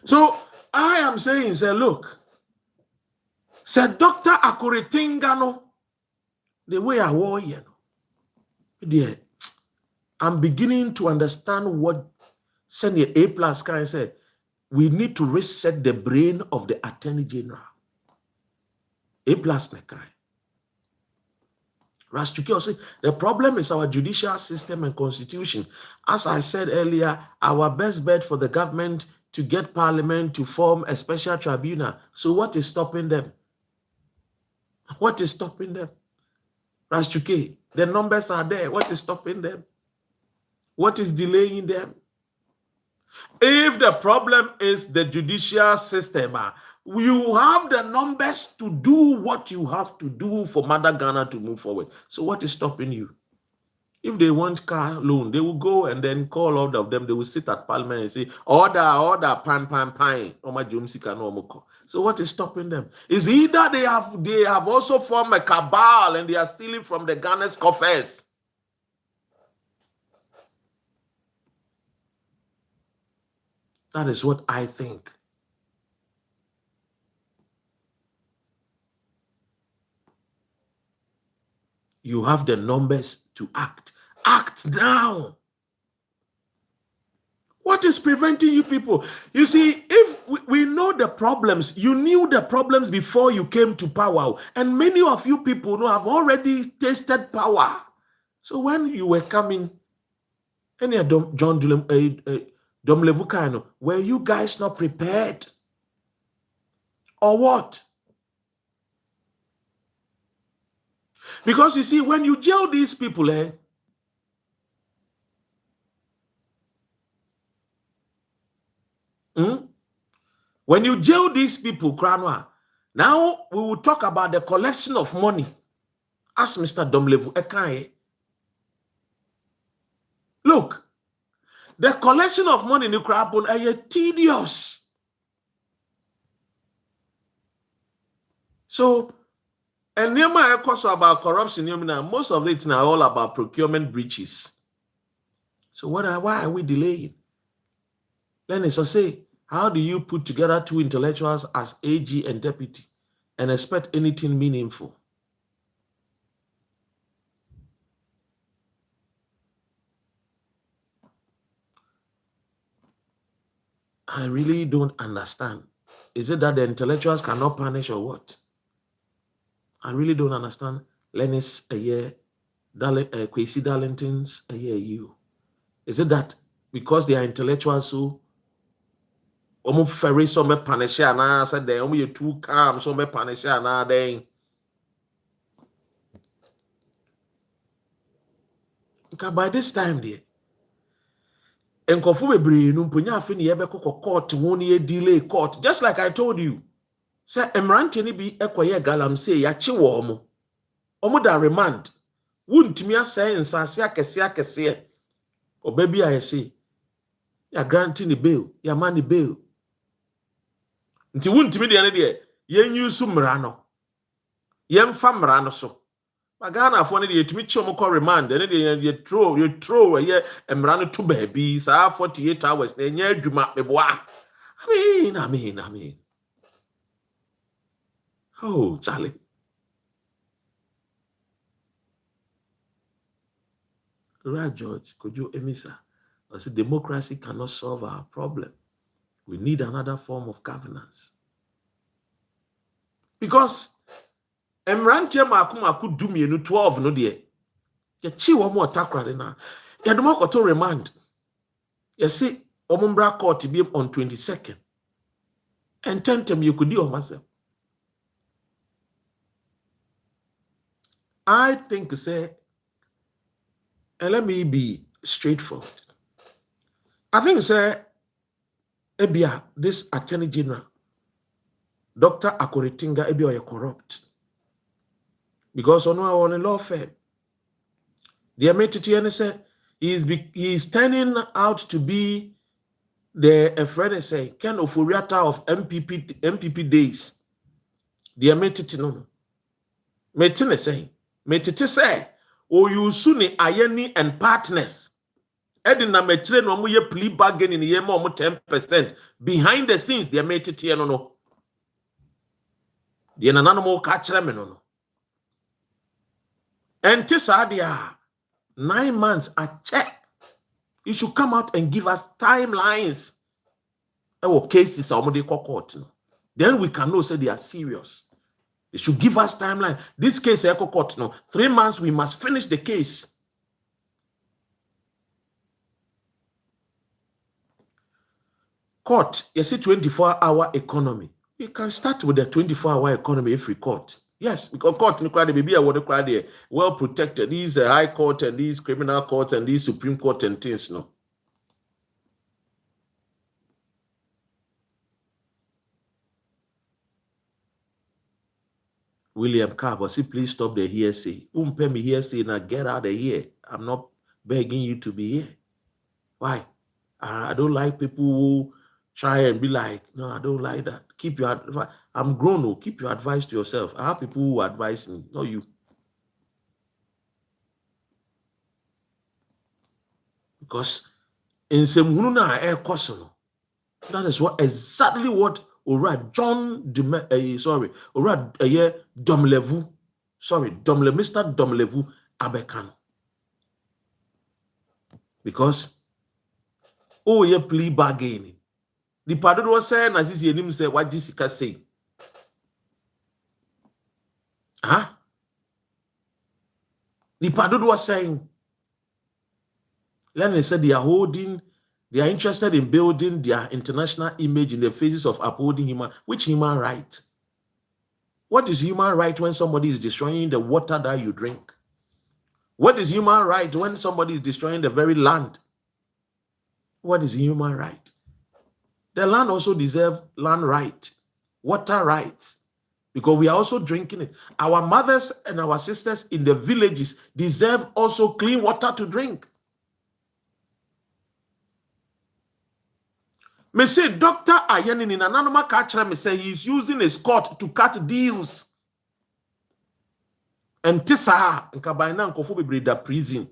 So I am saying, say, look, say Dr. Akuritingano, the way I war, dear, I'm beginning to understand what Senior A+ guy said. We need to reset the brain of the Attorney General. A+ guy. The problem is our judicial system and constitution. As I said earlier, our best bet for the government to get parliament to form a special tribunal. So what is stopping them? What is stopping them? Rastuke, the numbers are there. What is stopping them? What is delaying them? If the problem is the judicial system, you have the numbers to do what you have to do for Mother Ghana to move forward. So what is stopping you? If they want car loan, they will go and then call all of them. They will sit at Parliament and say, order, pan. So what is stopping them? Is either they have also formed a cabal and they are stealing from the Ghana's coffers. That is what I think. You have the numbers to act. Act now. What is preventing you people? You see, if we know the problems, you knew the problems before you came to power. And many of you people have already tasted power. So when you were coming, Domelovo, were you guys not prepared? Or what? Because you see, when you jail these people, when you jail these people, now we will talk about the collection of money. Ask Mr. Domelovo. Look, the collection of money in the Krabon are tedious. So, and nearby course about corruption, most of it now all about procurement breaches. So why are we delaying? Then it's to say, how do you put together two intellectuals as AG and deputy and expect anything meaningful? I really don't understand. Is it that the intellectuals cannot punish or what? I really don't understand. Lennis a year, Kwesi Darlington's a year you. Is it that because they are intellectuals so ferry some punish and said they only too calm, some punish and then by this time there. Enkofu bebre no mponya afi ne yebekọ court won ye delay court just like I told you. Say emrante ni bi ekoye galamsey ya chi wo mo. Omo da remand. Wuntimi asay nsase akese oba bi ayese. Ya grant ni bail, ya man bail. Nti wuntimi de ne de yenyu mra no. Yemfa mra no so. Magana afọ ne de yetumi chi omo call remand ne de you throw ye emra no to baby sa 48 hours na nya adwuma beboa. I mean. Oh, Charlie. Right, George, could you emisa? I said democracy cannot solve our problem. We need another form of governance. Because emranche maku dumi enu 12 no de. Ye chi wo mo takra de na. Ye do makoto remand. Ye see omumbra court be on 22nd. And tentem you could do on myself. I think say, and let me be straightforward. I think say ebia this Attorney General, Dr. Akuritinga ebia you corrupt. Because on a law firm, the MTTN said he is turning out to be the friend say Ken Ofuriata of MPP days. The MTT no. Metine say, metite say, o you suni ayeni and partners. Edina metre no ye plea bargain in ye more 10%. Behind the scenes, the MTT no. The nanano catch them no. And Tisadia 9 months a check. You should come out and give us timelines. Our cases are already court. Then we can know say they are serious. They should give us timeline. This case, Echo Court, no, 3 months, we must finish the case. Court, you see 24-hour economy. You can start with the 24-hour economy every court. Yes, because court, maybe I want to well protected. These high court and these criminal courts and these Supreme Court and things, no. William Carver, say, please stop the hearsay. Pay me hearsay now, get out of here. I'm not begging you to be here. Why? I don't like people who try and be like, no, I don't like that. Keep your advice. I'm grown, no. Keep your advice to yourself. I have people who advise me, not you. Because in some air question, that is what exactly what Mr. Domelovo Abekano. Because ye plea bargaining. The pardon was saying as his name say what Jessica say. Huh? The pardon was saying, Lenny said they are interested in building their international image in the faces of upholding human right. What is human right when somebody is destroying the water that you drink? What is human right when somebody is destroying the very land? What is human right? The land also deserves land right, water rights, because we are also drinking it. Our mothers and our sisters in the villages deserve also clean water to drink. Me say Dr. Ayenin in an animal catcher me say he's using his court to cut deals. And tisa nkabaina nkofu bebre da prison.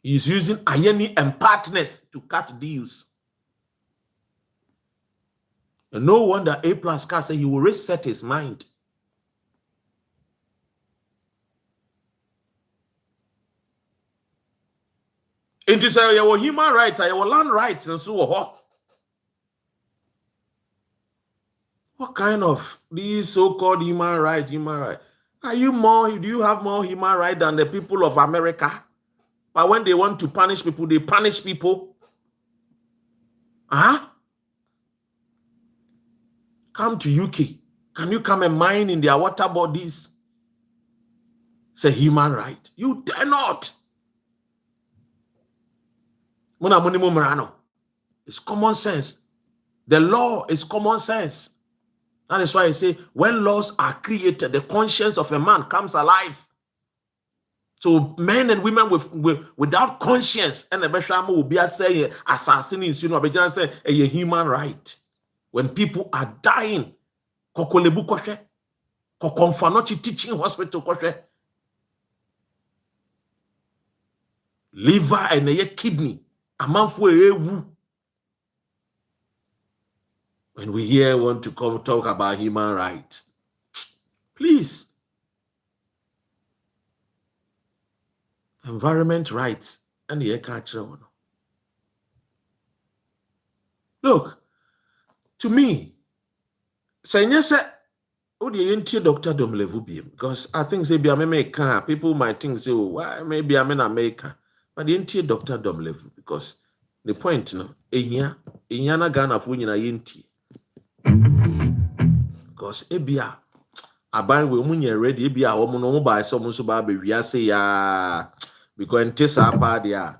He's using Ayeni and partners to cut deals. And no wonder A+ can say he will reset his mind. It is your human rights, your land rights, and so on. What kind of these so-called human rights? Are you more? Do you have more human rights than the people of America? But when they want to punish people, they punish people. Huh? Come to UK. Can you come and mine in their water bodies? It's a human right. You dare not. It's common sense. The law is common sense. That is why I say when laws are created, the conscience of a man comes alive. So men and women without conscience, and the Beshama will be saying assassinating, say a human right. When people are dying, kokolebu koshe, kokonfanochi teaching hospital koshe, liver and a kidney, a man for a. When we here want to come talk about human rights, please, environment rights and the culture. Look, to me, say oh, the entire Dr. Domelovo because I think say be American. People might think say, oh, why maybe I'm in America, but the entire Dr. Domelovo because the point no, na Ghana for yenti. Because ebia aban we munye ready ebia wo mo no buy some so ba be wiase ya because ntesa pa dia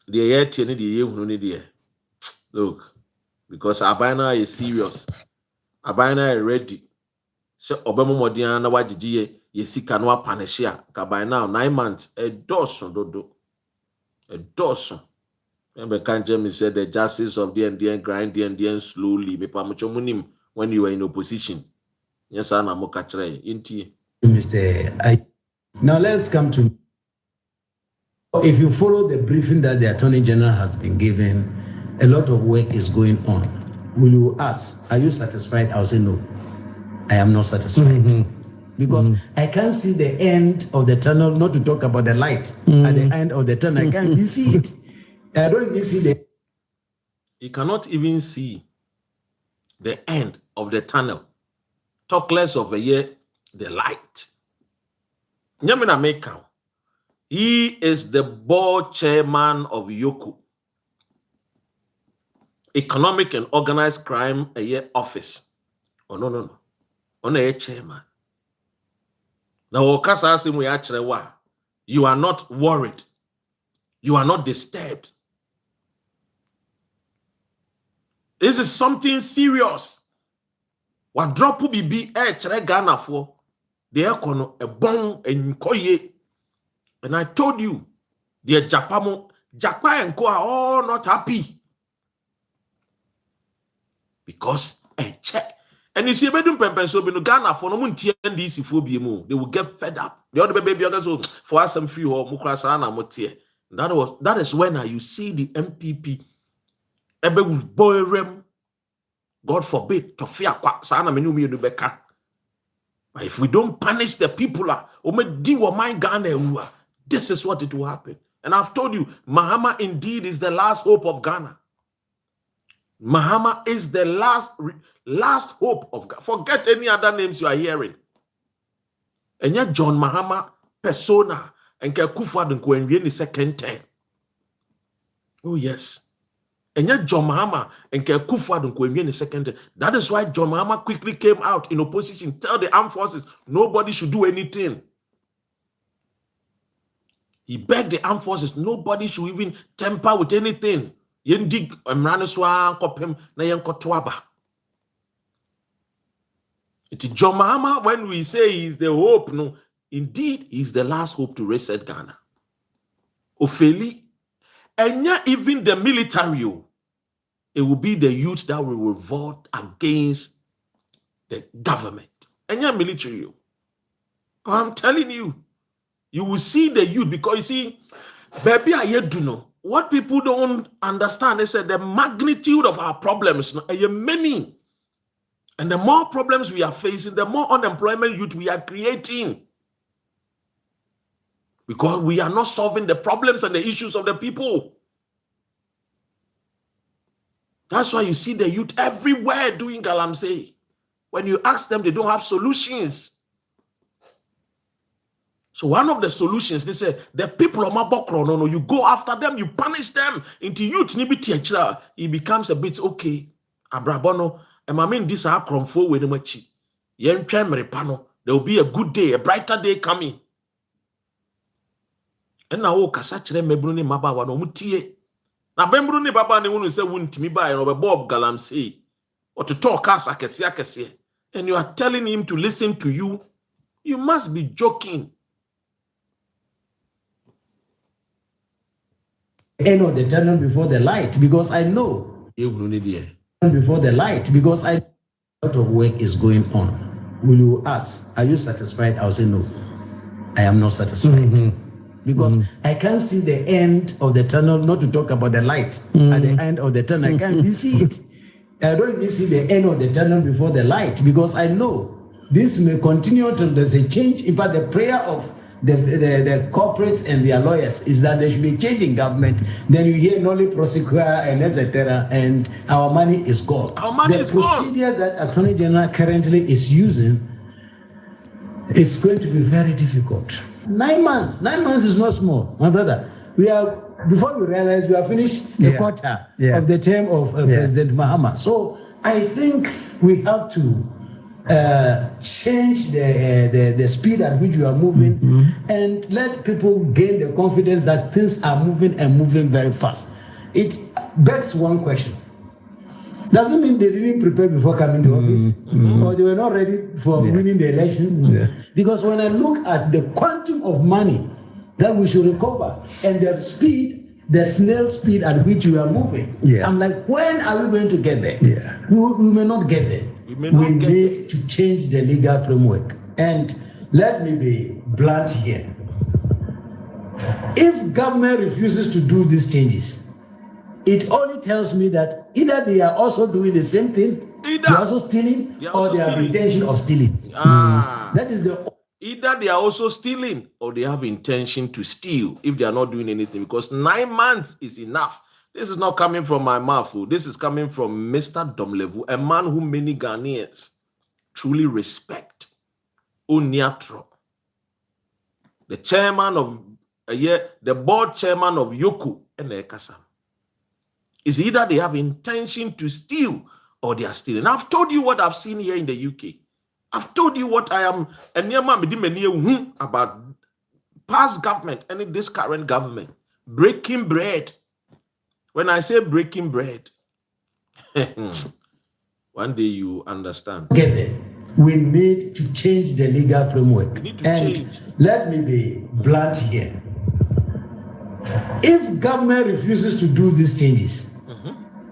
the yet ni the ehunu ni there. Look, because aban na is serious, aban na ready so obemo modian na wagigi ye sika no apanehia ka by now 9 months a dozen remember Kanjemi said the justice of the Indian grind the Indian slowly when you were in opposition. Yes, Anna Mokatre. Mr. Now let's come to, if you follow the briefing that the Attorney General has been given, a lot of work is going on. Will you ask, are you satisfied? I'll say no, I am not satisfied. Because I can't see the end of the tunnel, not to talk about the light at the end of the tunnel. I can't even see it. I don't even see the... You cannot even see the end of the tunnel. Talk less of a year, the light. Nyamina Meka, he is the board chairman of Yoku, Economic and Organized Crime a year office. Oh no. On a chairman. Now, you are not worried. You are not disturbed. This is something serious. What drop will be Ghana for the econo a bon and koye. And I told you, the Japamo, Japa and Ko are all not happy. Because a check. And you see, bedroom pempen so been Ghana for no munti and this they will get fed up. The other baby for us some free or mukrasana motie. That is when you see the MPP. God forbid to fear but if we don't punish the people, this is what it will happen. And I've told you, Mahama indeed is the last hope of Ghana. Mahama is the last hope of Ghana. Forget any other names you are hearing. And yet John Mahama persona and Kufuor and the second term. Oh yes. And yet John Mahama and Kufuor in the second. That is why John Mahama quickly came out in opposition, tell the armed forces nobody should do anything. He begged the armed forces, nobody should even tamper with anything. Yendig Emraneswa kopem na yenkotwaba. It is John Mahama, when we say he's the hope, no, indeed he's the last hope to reset Ghana. Ofeli, and yet even the military, it will be the youth that will revolt against the government. And yet military, I'm telling you, you will see the youth, because you see, baby, I do know what people don't understand. They said the magnitude of our problems are many, and the more problems we are facing, the more unemployment youth we are creating. because we are not solving the problems and the issues of the people. That's why you see the youth everywhere doing galamsey. When you ask them, they don't have solutions. So one of the solutions, they say, the people of Mabokro, no, you go after them, you punish them into youth. It becomes a bit okay. Abrabono, and I mean, this are cromfo with the machi. There will be a good day, a brighter day coming. And now, Kasachre Mebruni Mabawa no mutie. Now, Bembruni Baba, they want to say, WONTUMI buy or Bob Galamsey, or to talk as Akesi, and you are telling him to listen to you. You must be joking. End of the tunnel before the light, because I know before the light, because I know a lot of work is going on. Will you ask, are you satisfied? I'll say no, I am not satisfied. Because I can't see the end of the tunnel, not to talk about the light at the end of the tunnel. I can't even see it. I don't even see the end of the tunnel before the light, because I know this may continue till there's a change. In fact, the prayer of the corporates and their lawyers is that there should be a change in government. Then you hear Nolly prosecutor and etc. and our money is gone. Our money is gone. The procedure that Attorney General currently is using is going to be very difficult. 9 months. 9 months is not small, my brother. We are, before we realize, we have finished a quarter of the term of President Mahama. So I think we have to change the speed at which we are moving and let people gain the confidence that things are moving and moving very fast. It begs one question. Doesn't mean they didn't prepare before coming to office, or they were not ready for winning the election. Because when I look at the quantum of money that we should recover and the speed, the snail speed at which we are moving, I'm like, when are we going to get there? We may not get there. We need to change the legal framework. And let me be blunt here. If government refuses to do these changes, it only tells me that either they are also doing the same thing, they are also stealing, or they have intention of stealing. That is the... Either they are also stealing or they have intention to steal if they are not doing anything, because 9 months is enough. This is not coming from my mouth. This is coming from Mr. Domelovo, a man whom many Ghanaians truly respect. Oniatro, the chairman of the board chairman of Yoku and Ekasa. Is either they have intention to steal or they are stealing. I've told you what I've seen here in the UK. I've told you what I am about past government and this current government. Breaking bread. When I say breaking bread, one day you understand. We need to change the legal framework. And let me be blunt here. If government refuses to do these changes,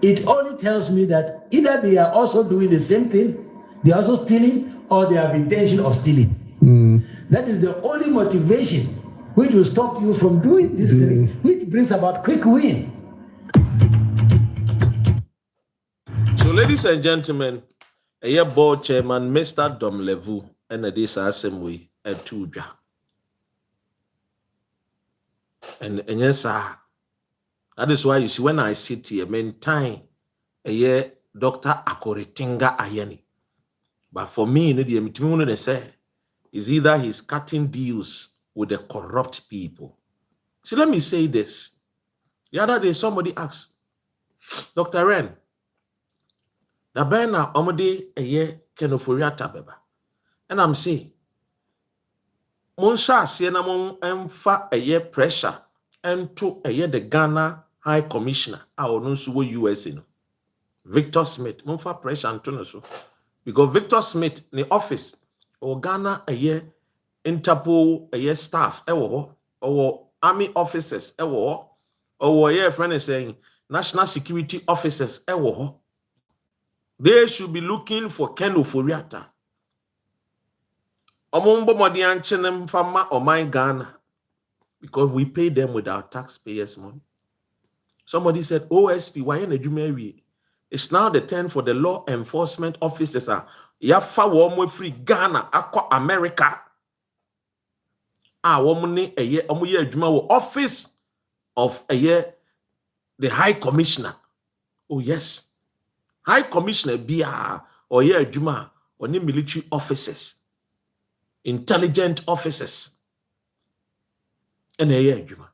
it only tells me that either they are also doing the same thing, they are also stealing, or they have intention of stealing. That is the only motivation which will stop you from doing these things, which brings about quick win. So, ladies and gentlemen, a board chairman, Mr. Domelovo, and this assembly at Tuja. And yes, sir. That is why you see when I sit here, time a year Dr. Akoritinga Ayeni. But for me, the say is either he's cutting deals with the corrupt people. So let me say this. The other day, somebody asked, Dr. Ren, na bena omode a year kenoforiata beba. And I'm saying, Monsha siena mon emfa a year pressure and to a year the Ghana High Commissioner, our non-suwo US, Victor Smith, monfa pressure and so. Because Victor Smith, in the office, or Ghana a year Interpol a year staff, or army officers, or year friend is saying national security officers, they should be looking for Ken Oforiatta. Omombo modian chenem fama or my Ghana, because we pay them with our taxpayers' money. Somebody said, OSP, why in you marry? It's now the turn for the law enforcement officers. Yafa womwe free Ghana, aqua America. woman a year adwuma office of a year the high commissioner. Oh yes, high commissioner bia or year adwuma or ni military officers, intelligent officers, and a year adwuma.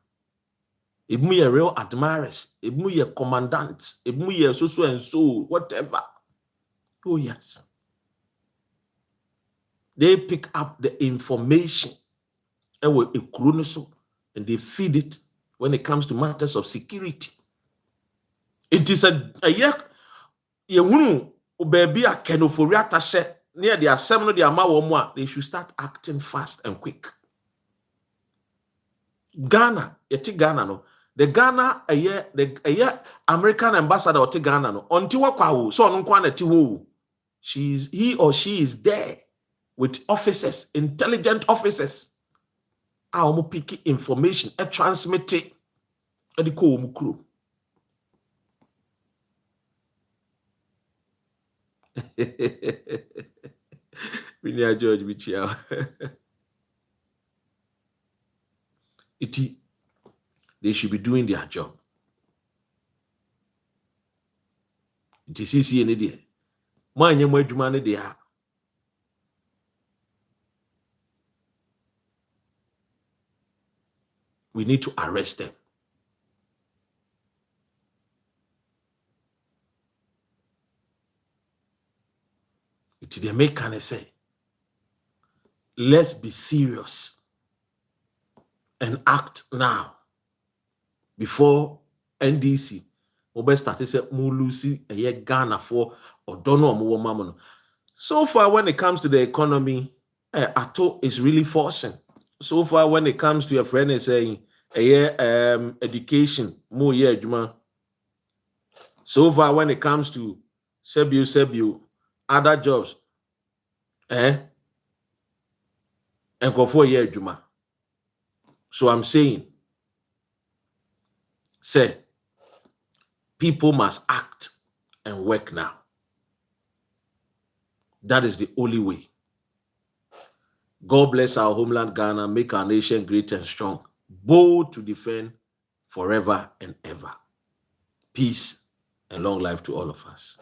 If me a real admirers, if me a commandant, if me a so and so, whatever. Oh yes. They pick up the information and they feed it when it comes to matters of security. It is a year baby a kenoforia tashe near the assembly the ama they should start acting fast and quick. Ghana, Ghana no. The Ghana a year American ambassador to Ghana no. Until wakwa so no kwa na he or she is there with officers, intelligent officers. Our pick information and transmit it at the crew. We need George Michel. They should be doing their job. It is easy any day. My name is Jumane they are. We need to arrest them. They make kind of say, let's be serious and act now before NDC. Obe started say Mulusi a year Ghana for or don't know. So far, when it comes to the economy, Ato is really forcing. So far, when it comes to your friend is saying a year education, more year juma. So far, when it comes to Sebu, other jobs, and go for a year juma. So I'm saying, say, people must act and work now. That is the only way. God bless our homeland Ghana, make our nation great and strong, bold to defend forever and ever. Peace and long life to all of us.